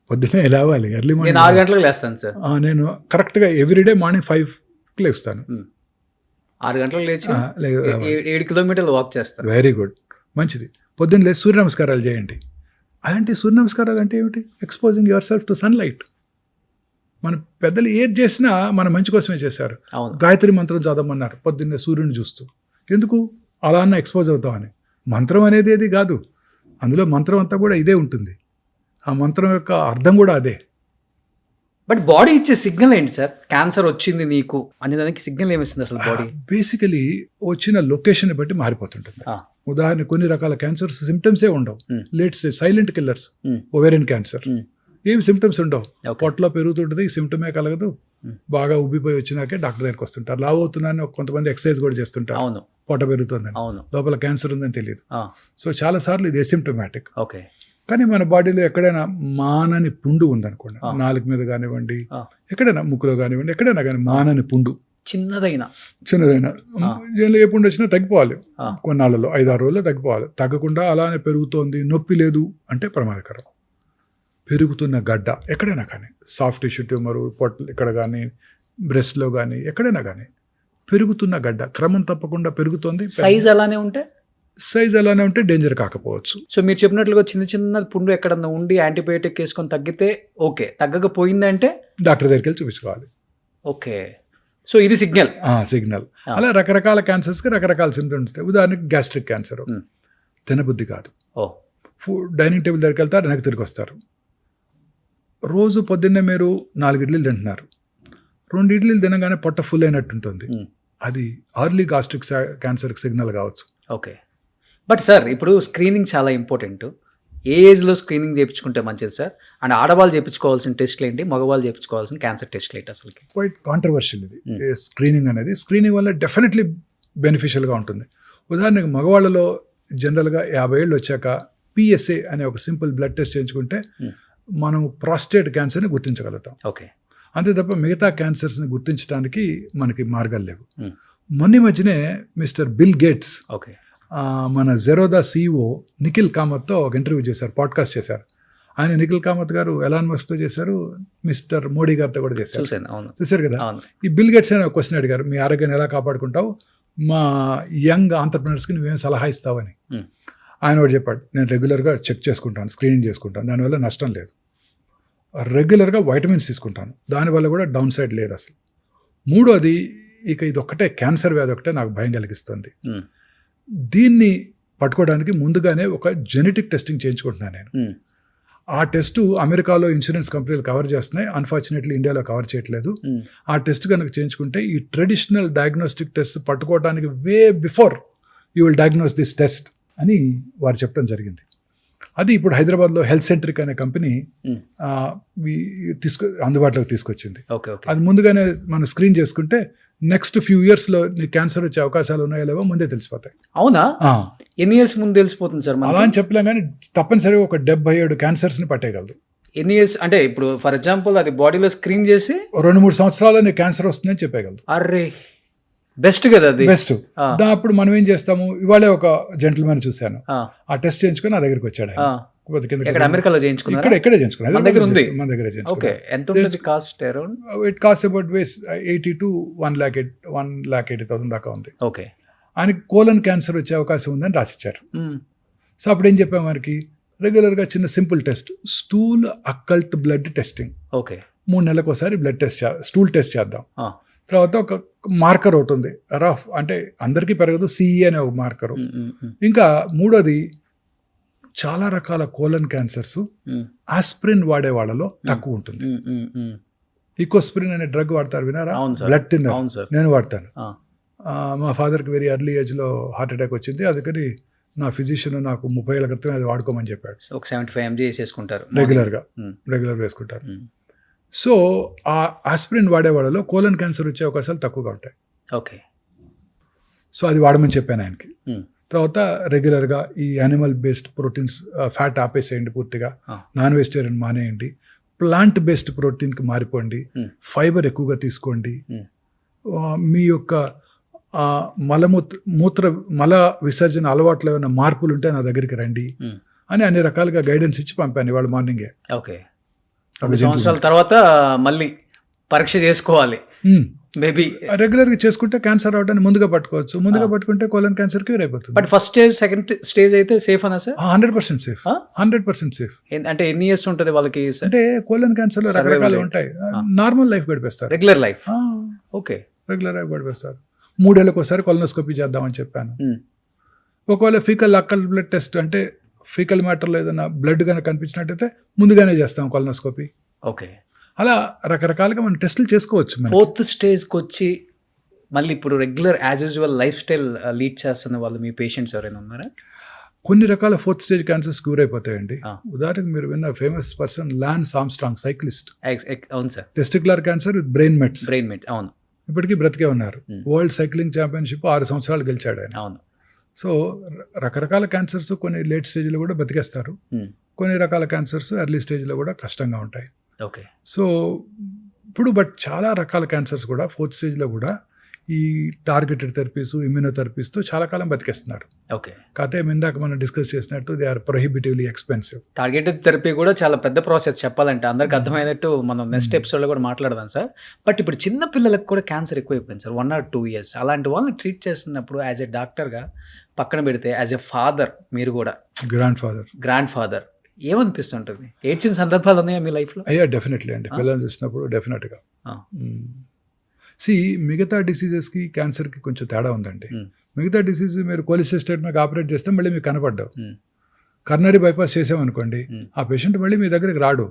[SPEAKER 3] పొద్దున్నే లేవాలి. ఎర్లీ మార్నింగ్
[SPEAKER 2] 6 గంటలకు లేస్తాను సార్.
[SPEAKER 3] నేను కరెక్ట్గా ఎవ్రీడే మార్నింగ్ 5కి లేస్తాను.
[SPEAKER 2] 6 గంటలకు లేచి 7 కిలోమీటర్లు వాక్ చేస్తాను.
[SPEAKER 3] వెరీ గుడ్, మంచిది. పొద్దున్న లేచి సూర్య నమస్కారాలు చేయండి. అలాంటి సూర్య నమస్కారాలు అంటే ఏమిటి? Exposing your self to sunlight. మన పెద్దలు ఏది చేసినా మన మంచి కోసమే చేశారు. గాయత్రి మంత్రం చదవమన్నారు పొద్దున్నే సూర్యుని చూస్తూ. ఎందుకు? అలా అన్న ఎక్స్పోజ్ అవుతామని. మంత్రం అనేది ఏది కాదు, అందులో మంత్రం అంతా కూడా ఇదే ఉంటుంది. ఆ మంత్రం యొక్క అర్థం కూడా అదే.
[SPEAKER 2] బట్ బాడీ ఇచ్చే సిగ్నల్ ఏంటి సార్? క్యాన్సర్ వచ్చింది నీకు అనే దానికి సిగ్నల్ ఏమిస్తుంది అసలు బాడీ?
[SPEAKER 3] బేసికలీ వచ్చిన లొకేషన్ బట్టి మారిపోతుంటుంది. ఉదాహరణ, కొన్ని రకాల క్యాన్సర్స్ సిమ్టమ్సే ఉండవు. Let's silent killers, ovarian cancer ఏమి సిమ్టమ్స్ ఉండవు, పొట్టలో పెరుగుతుంటుంది, ఈ సిమ్టమే కలగదు. బాగా ఉబ్బిపోయి వచ్చినాకే డాక్టర్ దగ్గరికి వస్తుంటారు. లావు అవుతున్నాను, కొంతమంది ఎక్సర్సైజ్ కూడా చేస్తుంటారు, పొట్ట పెరుగుతుందని, లోపల క్యాన్సర్ ఉందని తెలియదు. సో చాలా సార్లు ఇది ఎసిమ్టమాటిక్. కానీ మన బాడీలో ఎక్కడైనా మానని పుండు ఉందనుకోండి, నాలుగు మీద కానివ్వండి, ఎక్కడైనా ముక్కులో కానివ్వండి, ఎక్కడైనా కానీ మానని పుండు చిన్నదైనా ఏ పుండు వచ్చినా తగ్గిపోవాలి. కొన్నాళ్ళలో 5-6 రోజుల్లో తగ్గిపోవాలి. తగ్గకుండా అలానే పెరుగుతోంది, నొప్పి లేదు అంటే ప్రమాదకరం. పెరుగుతున్న గడ్డ ఎక్కడైనా కానీ, సాఫ్ట్ టిష్యూ ట్యూమరు, పొట్ల ఇక్కడ కానీ, బ్రెస్ట్లో కానీ, ఎక్కడైనా కానీ పెరుగుతున్న గడ్డ క్రమం తప్పకుండా పెరుగుతోంది.
[SPEAKER 2] సైజ్ అలానే ఉంటే
[SPEAKER 3] డేంజర్ కాకపోవచ్చు.
[SPEAKER 2] సో మీరు చెప్పినట్లుగా చిన్న పుండు ఎక్కడన్నా ఉండి యాంటీబయాటిక్ వేసుకొని తగ్గితే ఓకే, తగ్గకపోయిందంటే
[SPEAKER 3] డాక్టర్ దగ్గరికి వెళ్ళి చూపించుకోవాలి.
[SPEAKER 2] ఓకే, సో ఇది సిగ్నల్.
[SPEAKER 3] అలా రకరకాల క్యాన్సర్స్కి రకరకాల సింప్టమ్స్ ఉంటాయి. ఉదాహరణకి గ్యాస్ట్రిక్ క్యాన్సర్, తినబుద్ధి కాదు, డైనింగ్ టేబుల్ దగ్గరికి వెళ్తారు, వెనక్కి తిరిగి వస్తారు. రోజు పొద్దున్నే మీరు 4 ఇడ్లీలు తింటున్నారు, 2 ఇడ్లీలు తినగానే పొట్ట ఫుల్ అయినట్టు ఉంటుంది. అది అర్లీ గాస్ట్రిక్ క్యాన్సర్కి సిగ్నల్ కావచ్చు.
[SPEAKER 2] ఓకే, బట్ సార్ ఇప్పుడు స్క్రీనింగ్ చాలా ఇంపార్టెంట్. ఏ ఏజ్లో స్క్రీనింగ్ చేయించుకుంటే మంచిది సార్? అండ్ ఆడవాళ్ళు చేయించుకోవాల్సిన టెస్ట్లు ఏంటి, మగవాళ్ళు చేయించుకోవాల్సిన క్యాన్సర్ టెస్ట్లు ఏంటి? అసలు
[SPEAKER 3] క్వైట్ కాంట్రవర్షియల్ ఇది స్క్రీనింగ్ అనేది. స్క్రీనింగ్ వల్ల డెఫినెట్లీ బెనిఫిషియల్గా ఉంటుంది. ఉదాహరణకు మగవాళ్ళలో జనరల్గా 50 ఏళ్ళు వచ్చాక PSA అనే ఒక సింపుల్ బ్లడ్ టెస్ట్ చేయించుకుంటే మనం ప్రాస్టేట్ క్యాన్సర్ని గుర్తించగలుగుతాం.
[SPEAKER 2] ఓకే,
[SPEAKER 3] అంతే తప్ప మిగతా క్యాన్సర్స్ని గుర్తించడానికి మనకి మార్గాలు లేవు. మొన్న మధ్యనే మిస్టర్ బిల్ గేట్స్ మన జెరోదా CEO నిఖిల్ కామత్తో ఒక ఇంటర్వ్యూ చేశారు, పాడ్కాస్ట్ చేశారు. ఆయన నిఖిల్ కామత్ గారు ఎలాన్ మస్క్తో చేశారు, మిస్టర్ మోడీ గారితో కూడా చేశారు. చూశారు కదా. ఈ బిల్ గేట్స్ అని ఒక క్వశ్చన్ అడిగారు, మీ ఆరోగ్యాన్ని ఎలా కాపాడుకుంటావు, మా యంగ్ ఆంటర్ప్రినర్స్కి నువ్వేం సలహా ఇస్తావని. ఆయన కూడా చెప్పాడు, నేను రెగ్యులర్గా చెక్ చేసుకుంటాను, స్క్రీనింగ్ చేసుకుంటాను, దానివల్ల నష్టం లేదు. రెగ్యులర్గా వైటమిన్స్ తీసుకుంటాను, దానివల్ల కూడా డౌన్ సైడ్ లేదు అసలు. మూడోది ఇక ఇది ఒక్కటే క్యాన్సర్ వ్యాధి ఒకటే నాకు భయం కలిగిస్తుంది.
[SPEAKER 2] ఉమ్,
[SPEAKER 3] దీన్ని పట్టుకోవడానికి ముందుగానే ఒక జెనెటిక్ టెస్టింగ్ చేయించుకుంటున్నాను నేను.
[SPEAKER 2] ఉమ్,
[SPEAKER 3] ఆ టెస్ట్ అమెరికాలో ఇన్సూరెన్స్ కంపెనీలు కవర్ చేస్తున్నాయి, అన్ఫార్చునేట్లీ ఇండియాలో కవర్ చేయట్లేదు.
[SPEAKER 2] ఉమ్,
[SPEAKER 3] ఆ టెస్ట్ కనుక చేయించుకుంటే ఈ ట్రెడిషనల్ డయాగ్నోస్టిక్ టెస్ట్ పట్టుకోవడానికి way before you will diagnose this test అని వారు చెప్పడం జరిగింది. అది ఇప్పుడు హైదరాబాద్లో హెల్త్ సెంట్రిక్ అనే కంపెనీ
[SPEAKER 2] ఉమ్.
[SPEAKER 3] అందుబాటులోకి తీసుకొచ్చింది.
[SPEAKER 2] Okay okay.
[SPEAKER 3] అది ముందుగానే మనం స్క్రీన్ చేసుకుంటే నెక్స్ట్ ఫ్యూ ఇయర్స్లో నీకు క్యాన్సర్ వచ్చే అవకాశాలు ఉన్నాయో లేవో ముందే తెలిసిపోతాయి.
[SPEAKER 2] అవునా?
[SPEAKER 3] ఆ,
[SPEAKER 2] ఎన్ని ఇయర్స్ ముందు తెలిసిపోతుంది సార్
[SPEAKER 3] అలా
[SPEAKER 2] మనకి?
[SPEAKER 3] అని చెప్పలేం కానీ తప్పనిసరిగా ఒక 77 క్యాన్సర్స్ని పట్టేయగలదు.
[SPEAKER 2] ఎన్ని ఇయర్స్ అంటే ఇప్పుడు ఫర్ ఎగ్జాంపుల్ అది బాడీలో స్క్రీన్ చేసి
[SPEAKER 3] 2-3 సంవత్సరాల్లో నీకు క్యాన్సర్ వస్తుందని చెప్పేయగలదు.
[SPEAKER 2] అర్రే బెస్ట్ కదా అది.
[SPEAKER 3] బెస్ట్.
[SPEAKER 2] ఆ.
[SPEAKER 3] అప్పుడు మనం ఏం చేస్తాము, ఇవాళే ఒక జెంటిల్మెన్ చూశాను,
[SPEAKER 2] ఆ,
[SPEAKER 3] ఆ టెస్ట్ చేయించుకొని నా దగ్గరికి వచ్చాడు ఆయన.
[SPEAKER 2] ఆ.
[SPEAKER 3] కొద్ది కిందకి
[SPEAKER 2] ఎక్కడ అమెరికాలో చేయించుకున్నారా?
[SPEAKER 3] ఇక్కడే చేయించుకున్నాను.
[SPEAKER 2] మన దగ్గర ఉంది.
[SPEAKER 3] మన దగ్గర
[SPEAKER 2] ఓకే.
[SPEAKER 3] చేయించుకున్నాను.
[SPEAKER 2] ఎంత ఉంటుంది cost around?
[SPEAKER 3] It cost about 80 to 1,80,000 దాకా ఉంది.
[SPEAKER 2] ఓకే.
[SPEAKER 3] ఆయనకి కోలన్ క్యాన్సర్ వచ్చే అవకాశం ఉందని రాసిచ్చారు.
[SPEAKER 2] ఉమ్,
[SPEAKER 3] సో అప్పుడు ఏం చెప్పాము వారికి, రెగ్యులర్గా చిన్న simple test, stool occult blood testing.
[SPEAKER 2] Okay.
[SPEAKER 3] 3 నెలలకు ఒకసారి బ్లడ్ టెస్ట్ స్టూల్ టెస్ట్ చేద్దాం.
[SPEAKER 2] ఆ,
[SPEAKER 3] తర్వాత ఒక మార్కర్ ఒకటి ఉంది, రఫ్ అంటే అందరికీ పెరగదు, సిఈ అనే ఒక మార్కరు.
[SPEAKER 2] ఉమ్, ఉమ్, ఉమ్,
[SPEAKER 3] ఇంకా మూడోది, చాలా రకాల కోలన్ క్యాన్సర్స్
[SPEAKER 2] ఉమ్,
[SPEAKER 3] ఆస్ప్రిన్ వాడే వాళ్ళలో తక్కువ ఉంటుంది.
[SPEAKER 2] ఉమ్, ఉమ్, ఉమ్.
[SPEAKER 3] ఈకోస్ప్రిన్ అనే డ్రగ్ వాడతారు, వినారా?
[SPEAKER 2] అవును సార్.
[SPEAKER 3] Blood thinner.
[SPEAKER 2] అవును సార్.
[SPEAKER 3] నేను వాడతాను.
[SPEAKER 2] ఆ,
[SPEAKER 3] మా ఫాదర్కి వెరీ ఎర్లీ ఏజ్లో హార్ట్ అటాక్ వచ్చింది, అందుకని నా ఫిజిషియన్ నాకు 30 ఏళ్ళ క్రితం అది వాడుకోమని చెప్పాడు.
[SPEAKER 2] ఒక 75 mg వేసేసుకుంటారు
[SPEAKER 3] రెగ్యులర్గా
[SPEAKER 2] ఉమ్,
[SPEAKER 3] రెగ్యులర్ వేసుకుంటారు.
[SPEAKER 2] ఉమ్.
[SPEAKER 3] సో ఆ ఆస్ప్రిన్ వాడే వాళ్ళలో కోలన్ క్యాన్సర్ వచ్చే అవకాశాలు తక్కువగా ఉంటాయి.
[SPEAKER 2] ఓకే.
[SPEAKER 3] సో అది వాడమని చెప్పాను ఆయనకి.
[SPEAKER 2] ఉమ్,
[SPEAKER 3] తర్వాత రెగ్యులర్గా ఈ యానిమల్ బేస్డ్ ప్రోటీన్స్, ఫ్యాట్ ఆపేసేయండి పూర్తిగా,
[SPEAKER 2] ఆ.
[SPEAKER 3] నాన్ వెజిటేరియన్ మానేయండి, ప్లాంట్ బేస్డ్ ప్రోటీన్కి మారిపోండి,
[SPEAKER 2] ఉమ్,
[SPEAKER 3] ఫైబర్ ఎక్కువగా తీసుకోండి,
[SPEAKER 2] ఉమ్.
[SPEAKER 3] మీ యొక్క మల విసర్జన అలవాట్లో ఏమైనా మార్పులు ఉంటే నా దగ్గరికి రండి
[SPEAKER 2] ఉమ్.
[SPEAKER 3] అని అన్ని రకాలుగా గైడెన్స్ ఇచ్చి పంపాను ఇవాళ మార్నింగే.
[SPEAKER 2] ఓకే. 2 సంవత్సరాల తర్వాత మళ్ళీ పరీక్ష చేసుకోవాలి మేబీ.
[SPEAKER 3] రెగ్యులర్గా చేసుకుంటే క్యాన్సర్ రావడానికి ముందుగా పట్టుకోవచ్చు, ముందుగా పట్టుకుంటే కోలన్ క్యాన్సర్ క్యూర్ అయిపోతుంది.
[SPEAKER 2] But first stage second stage అయితే సేఫ్ అనా సార్?
[SPEAKER 3] 100% సేఫ్. 100% సేఫ్.
[SPEAKER 2] అంటే ఎన్ని ఇయర్స్ ఉంటుంది వాళ్ళకి?
[SPEAKER 3] అంటే కోలన్ క్యాన్సర్ లో రకరకాలు ఉంటాయి. నార్మల్ లైఫ్ గడిపేస్తారు,
[SPEAKER 2] regular life. Okay.
[SPEAKER 3] Regular life గడిపేస్తారు. 3 ఏళ్ళకి ఒకసారి కొలనోస్కోపీ చేద్దామని చెప్పాను. ఒకవేళ ఫీకల్ అక్కల్ బ్లడ్ టెస్ట్ అంటే ఫీకల్ మ్యాటర్లో ఏదైనా బ్లడ్ కనుక కనిపించినట్టయితే ముందుగానే చేస్తాం కొలనోస్కోపీ.
[SPEAKER 2] ఓకే.
[SPEAKER 3] అలా రకరకాలుగా మనం టెస్టులు చేసుకోవచ్చు.
[SPEAKER 2] 4th స్టేజ్కి వచ్చి మళ్ళీ ఇప్పుడు regular as usual life style lead చేస్తున్న వాళ్ళు మీ పేషెంట్స్ ఎవరైనా ఉన్నారా?
[SPEAKER 3] కొన్ని రకాల 4th స్టేజ్ క్యాన్సర్స్ క్యూర్ అయిపోతాయండి.
[SPEAKER 2] ఆ.
[SPEAKER 3] ఉదాహరణకు మీరు విన్న famous person Lance Armstrong, cyclist.
[SPEAKER 2] అవును sir.
[SPEAKER 3] Testicular cancer with brain mets.
[SPEAKER 2] Brain met. అవును.
[SPEAKER 3] ఇప్పటికీ బ్రతికే ఉన్నారు. వరల్డ్ సైక్లింగ్ ఛాంపియన్షిప్ 6 సంవత్సరాలు గెలిచాడు ఆయన.
[SPEAKER 2] అవును.
[SPEAKER 3] సో రకరకాల క్యాన్సర్స్ కొన్ని లేట్ స్టేజ్లో కూడా బతికేస్తారు, కొన్ని రకాల క్యాన్సర్స్ ఎర్లీ స్టేజ్లో కూడా కష్టంగా ఉంటాయి.
[SPEAKER 2] ఓకే.
[SPEAKER 3] సో ఇప్పుడు బట్ చాలా రకాల క్యాన్సర్స్ కూడా 4th స్టేజ్లో కూడా ఈ టార్గెటెడ్ థెరపీస్, ఇమ్యూనోథెరపీస్తో చాలా కాలం బతికేస్తున్నారు.
[SPEAKER 2] ఓకే.
[SPEAKER 3] కాకపోతే ఇందాక మనం డిస్కస్ చేసినట్టు they are prohibitively expensive.
[SPEAKER 2] Targeted therapy కూడా చాలా పెద్ద ప్రాసెస్ చెప్పాలంటే, అందరికి అర్థమయ్యేటట్టు మనం నెక్స్ట్ ఎపిసోడ్లో కూడా మాట్లాడదాం సార్. బట్ ఇప్పుడు చిన్న పిల్లలకు కూడా క్యాన్సర్ ఎక్కువైపోయింది సార్, 1 or 2 years. అలాంటి వాళ్ళని ట్రీట్ చేస్తున్నప్పుడు యాజ్ ఎ డాక్టర్గా పక్కన పెడితే యాజ్ ఎ ఫాదర్, మీరు కూడా గ్రాండ్ ఫాదర్, ఏమనిపిస్తుంటుంది? ఏడ్చిన సందర్భాలు ఉన్నాయా మీ లైఫ్లో?
[SPEAKER 3] అయ్యా డెఫినెట్లీ అండి, పిల్లలు చూసినప్పుడు డెఫినెట్గా. మిగతా డిసీజెస్కి క్యాన్సర్కి కొంచెం తేడా ఉందండి. మిగతా డిసీజ్ మీరు కోలిసిస్టేట్ మీద ఆపరేట్ చేస్తే మళ్ళీ మీకు కనపడ్డావు. కర్నరీ బైపాస్ చేసామనుకోండి, ఆ పేషెంట్ మళ్ళీ మీ దగ్గరికి రాడు.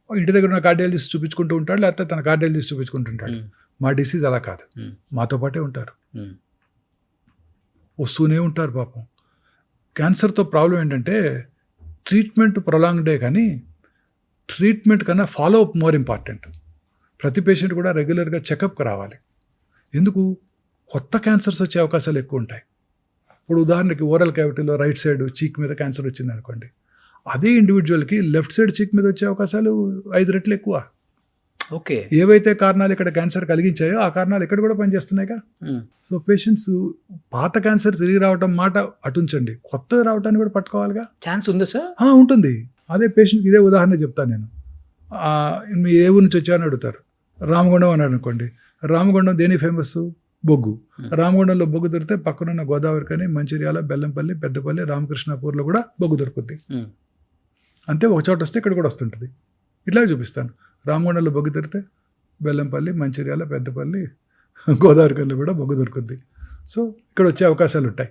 [SPEAKER 3] ఇంటి దగ్గర ఉన్న కార్డియాలజిస్ట్ చూపించుకుంటూ ఉంటాడు, లేకపోతే తన కార్డియాలజిస్ట్ చూపించుకుంటుంటాడు. మా డిసీజ్ అలా కాదు, మాతో పాటే ఉంటారు, వస్తూనే ఉంటారు. పాపం క్యాన్సర్తో ప్రాబ్లం ఏంటంటే ట్రీట్మెంట్ ప్రొలాంగ్డే, కానీ ట్రీట్మెంట్ కన్నా ఫాలో అప్ మోర్ ఇంపార్టెంట్. ప్రతి పేషెంట్ కూడా రెగ్యులర్గా చెకప్కి రావాలి. ఎందుకు? కొత్త క్యాన్సర్స్ వచ్చే అవకాశాలు ఎక్కువ ఉంటాయి. ఇప్పుడు ఉదాహరణకి ఓరల్ క్యావిటీలో రైట్ సైడ్ చీక్ మీద క్యాన్సర్ వచ్చింది అనుకోండి, అదే ఇండివిజువల్కి లెఫ్ట్ సైడ్ చీక్ మీద వచ్చే అవకాశాలు 5 రెట్లు ఎక్కువ.
[SPEAKER 2] ఓకే.
[SPEAKER 3] ఏవైతే కారణాలు ఇక్కడ క్యాన్సర్ కలిగించాయో ఆ కారణాలు ఇక్కడ కూడా పనిచేస్తున్నాయిగా. సో పేషెంట్స్ పాత క్యాన్సర్ తిరిగి రావటం మాట అటుంచండి, కొత్తది రావటాన్ని కూడా పట్టుకోవాలిగా.
[SPEAKER 2] ఛాన్స్ ఉందా సార్?
[SPEAKER 3] ఉంటుంది. అదే పేషెంట్కి ఇదే ఉదాహరణ చెప్తాను నేను. మీరు ఏ ఊరి నుంచి వచ్చారని అడుగుతారు. రామగుండం అన్నాడు అనుకోండి, రామగుండం దేని ఫేమస్? బొగ్గు. రామగుండంలో బొగ్గు దొరికితే పక్కనున్న గోదావరి కానీ, మంచిర్యాల, బెల్లంపల్లి, పెద్దపల్లి, రామకృష్ణాపూర్లో కూడా బొగ్గు దొరుకుద్ది. అంతే, ఒక చోట వస్తే ఇక్కడ కూడా వస్తుంటుంది. ఇట్లా చూపిస్తాను. రామగుండంలో బొగ్గు దొరికితే బెల్లంపల్లి, మంచిర్యాల, పెద్దపల్లి, గోదావరి కల్లో కూడా బొగ్గు దొరుకుద్ది. సో ఇక్కడ వచ్చే అవకాశాలు ఉంటాయి.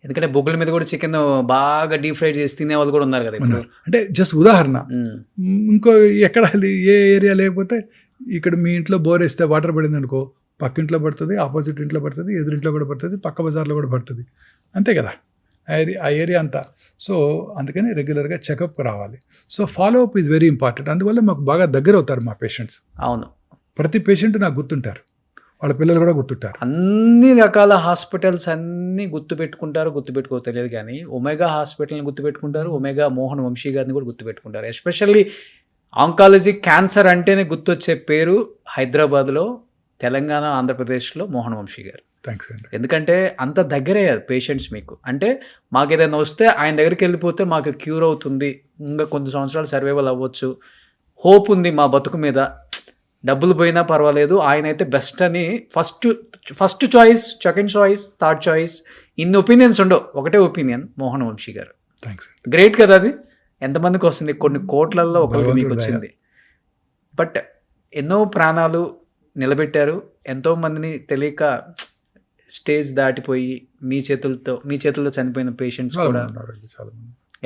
[SPEAKER 2] ఎందుకంటే బొగ్గుల మీద కూడా చికెన్ బాగా డీప్ ఫ్రై చేసి తినే వాళ్ళు కూడా ఉన్నారు కదా ఇప్పుడు.
[SPEAKER 3] అంటే జస్ట్ ఉదాహరణ. ఇంకో ఎక్కడ ఏ ఏరియా లేకపోతే ఇక్కడ మీ ఇంట్లో బోర్ వేస్తే వాటర్ పడింది అనుకో, పక్కింట్లో పడుతుంది, ఆపోజిట్ ఇంట్లో పడుతుంది, ఎదురింట్లో కూడా పడుతుంది, పక్క బజార్లో కూడా పడుతుంది. అంతే కదా ఆ ఏరియా అంతా. సో అందుకని రెగ్యులర్గా చెకప్ రావాలి. So follow up is very important. అందువల్ల మాకు బాగా దగ్గర అవుతారు మా పేషెంట్స్.
[SPEAKER 2] అవును,
[SPEAKER 3] ప్రతి పేషెంట్ నాకు గుర్తుంటారు, వాళ్ళ పిల్లలు కూడా గుర్తుంటారు.
[SPEAKER 2] అన్ని రకాల హాస్పిటల్స్ అన్నీ గుర్తుపెట్టుకో తెలియదు కానీ ఒమేగా హాస్పిటల్ని గుర్తుపెట్టుకుంటారు, ఒమేగా మోహన్ వంశీ గారిని కూడా గుర్తుపెట్టుకుంటారు. ఎస్పెషల్లీ ఆంకాలజీ క్యాన్సర్ అంటేనే గుర్తొచ్చే పేరు హైదరాబాద్లో, తెలంగాణ, ఆంధ్రప్రదేశ్లో మోహన్ వంశీ గారు.
[SPEAKER 3] థ్యాంక్స్ అండి.
[SPEAKER 2] ఎందుకంటే అంత దగ్గరే పేషెంట్స్ మీకు. అంటే మాకు ఏదైనా వస్తే ఆయన దగ్గరికి వెళ్ళిపోతే మాకు క్యూర్ అవుతుంది, ఇంకా కొన్ని సంవత్సరాలు సర్వైవల్ అవ్వచ్చు, హోప్ ఉంది మా బతుకు మీద, డబ్బులు పోయినా పర్వాలేదు, ఆయన అయితే బెస్ట్ అని first choice, second choice, third choice, ఇన్ని ఒపీనియన్స్ ఉండవు, ఒకటే ఒపీనియన్ మోహన్ వంశీ గారు.
[SPEAKER 3] థ్యాంక్స్.
[SPEAKER 2] గ్రేట్ కదా అది. ఎంతమందికి వస్తుంది? కొన్ని కోట్లల్లో ఒకరికి మీకు వచ్చింది. బట్ ఎన్నో ప్రాణాలు నిలబెట్టారు, ఎంతోమందిని తెలియక స్టేజ్ దాటిపోయి మీ చేతుల్లో చనిపోయిన పేషెంట్స్ కూడా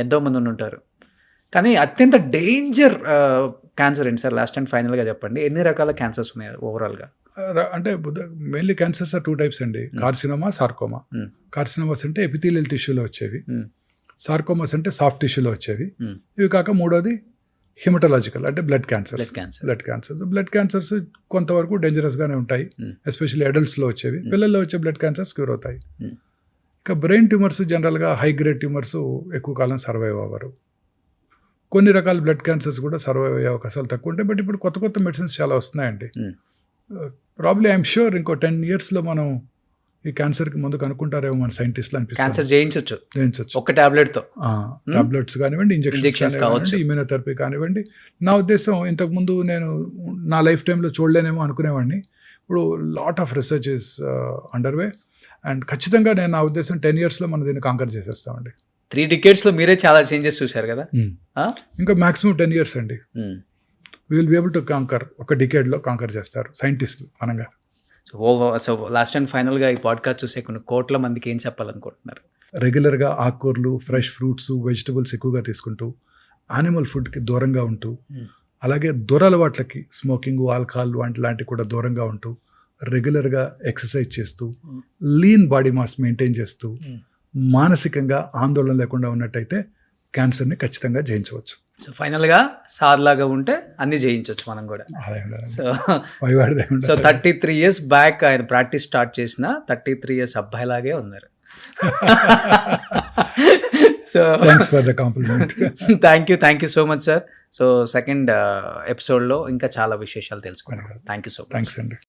[SPEAKER 2] ఎంతోమంది ఉంటారు. కానీ అత్యంత డేంజర్ క్యాన్సర్ ఏంటి సార్? లాస్ట్ అండ్ ఫైనల్గా చెప్పండి, ఎన్ని రకాల క్యాన్సర్స్ ఉన్నాయి ఓవరాల్గా?
[SPEAKER 3] అంటే మెయిన్లీ క్యాన్సర్స్ ఆర్ 2 types అండి. Carcinoma, sarcoma. కార్సినోమాస్ అంటే ఎపిథీలియల్ టిష్యూలో వచ్చేవి, సార్కోమాస్ అంటే సాఫ్ట్ టిష్యూలో వచ్చేవి. ఇవి కాక మూడోది హిమటలాజికల్ అంటే బ్లడ్ క్యాన్సర్స్. బ్లడ్ క్యాన్సర్స్ కొంతవరకు డేంజరస్గానే ఉంటాయి, ఎస్పెషల్లీ అడల్ట్స్లో వచ్చేవి. పిల్లల్లో వచ్చే బ్లడ్ క్యాన్సర్స్ క్యూర్ అవుతాయి. ఇక బ్రెయిన్ ట్యూమర్స్ జనరల్గా హై గ్రేడ్ ట్యూమర్స్ ఎక్కువ కాలం సర్వైవ్ అవ్వరు. కొన్ని రకాల బ్లడ్ క్యాన్సర్స్ కూడా సర్వైవ్ అయ్యే అవకాశాలు తక్కువ ఉంటాయి. బట్ ఇప్పుడు కొత్త మెడిసిన్స్ చాలా వస్తున్నాయండి. ప్రాబ్లీ ఐఎమ్ షూర్ ఇంకో 10 yearsలో మనం ఈ క్యాన్సర్కి ముందు కనుక్కుంటారేమో మన సైంటిస్టులు అనిపిస్తుంది.
[SPEAKER 2] క్యాన్సర్ జయించవచ్చు ఒక టాబ్లెట్తో.
[SPEAKER 3] టాబ్లెట్స్ కానివ్వండి, ఇంజెక్షన్స్ కానివ్వండి, ఇమ్యూనోథెరపీ కానివ్వండి. నా ఉద్దేశం ఇంతకుముందు నేను నా లైఫ్ టైంలో చూడలేనేమో అనుకునేవాడిని. ఇప్పుడు lot of research is underway and ఖచ్చితంగా నేను నా ఉద్దేశం 10 yearsలో మనం దీన్ని కాంకర్ చేసేస్తామండి.
[SPEAKER 2] 3 decadesలో మీరే చాలా చేంజెస్ చూశారు కదా.
[SPEAKER 3] ఇంకా మాక్సిమం 10 years అండి. We will be able to conquer. ఒక డికేడ్లో కాంకర్ చేస్తారు సైంటిస్టులు అనంగా.
[SPEAKER 2] సో లాస్ట్ అండ్ ఫైనల్గా ఈ పాడ్కాస్ట్ చూసే కొన్ని కోట్ల మందికి ఏం చెప్పాలనుకుంటున్నారు?
[SPEAKER 3] రెగ్యులర్గా ఆకుకూరలు, ఫ్రెష్ ఫ్రూట్స్, వెజిటబుల్స్ ఎక్కువగా తీసుకుంటూ, యానిమల్ ఫుడ్కి దూరంగా ఉంటూ, అలాగే దురలవాట్లకి స్మోకింగ్, ఆల్కహాల్ లాంటివి కూడా దూరంగా ఉంటూ, రెగ్యులర్గా ఎక్సర్సైజ్ చేస్తూ, లీన్ బాడీ మాస్ మెయింటైన్ చేస్తూ, మానసికంగా ఆందోళన లేకుండా ఉన్నట్టయితే క్యాన్సర్ని ఖచ్చితంగా జయించవచ్చు.
[SPEAKER 2] సో ఫైనల్గా సార్ లాగా ఉంటే అన్ని జయించవచ్చు మనం కూడా. సో 33 years బ్యాక్ ఆయన ప్రాక్టీస్ స్టార్ట్ చేసిన 33 years అబ్బాయిలాగే ఉన్నారు. So
[SPEAKER 3] thanks for the complement.
[SPEAKER 2] Thank you so much sir. So second ఎపిసోడ్లో ఇంకా చాలా విశేషాలు తెలుసుకున్నాం. Thank you so much.
[SPEAKER 3] Thanks అండి.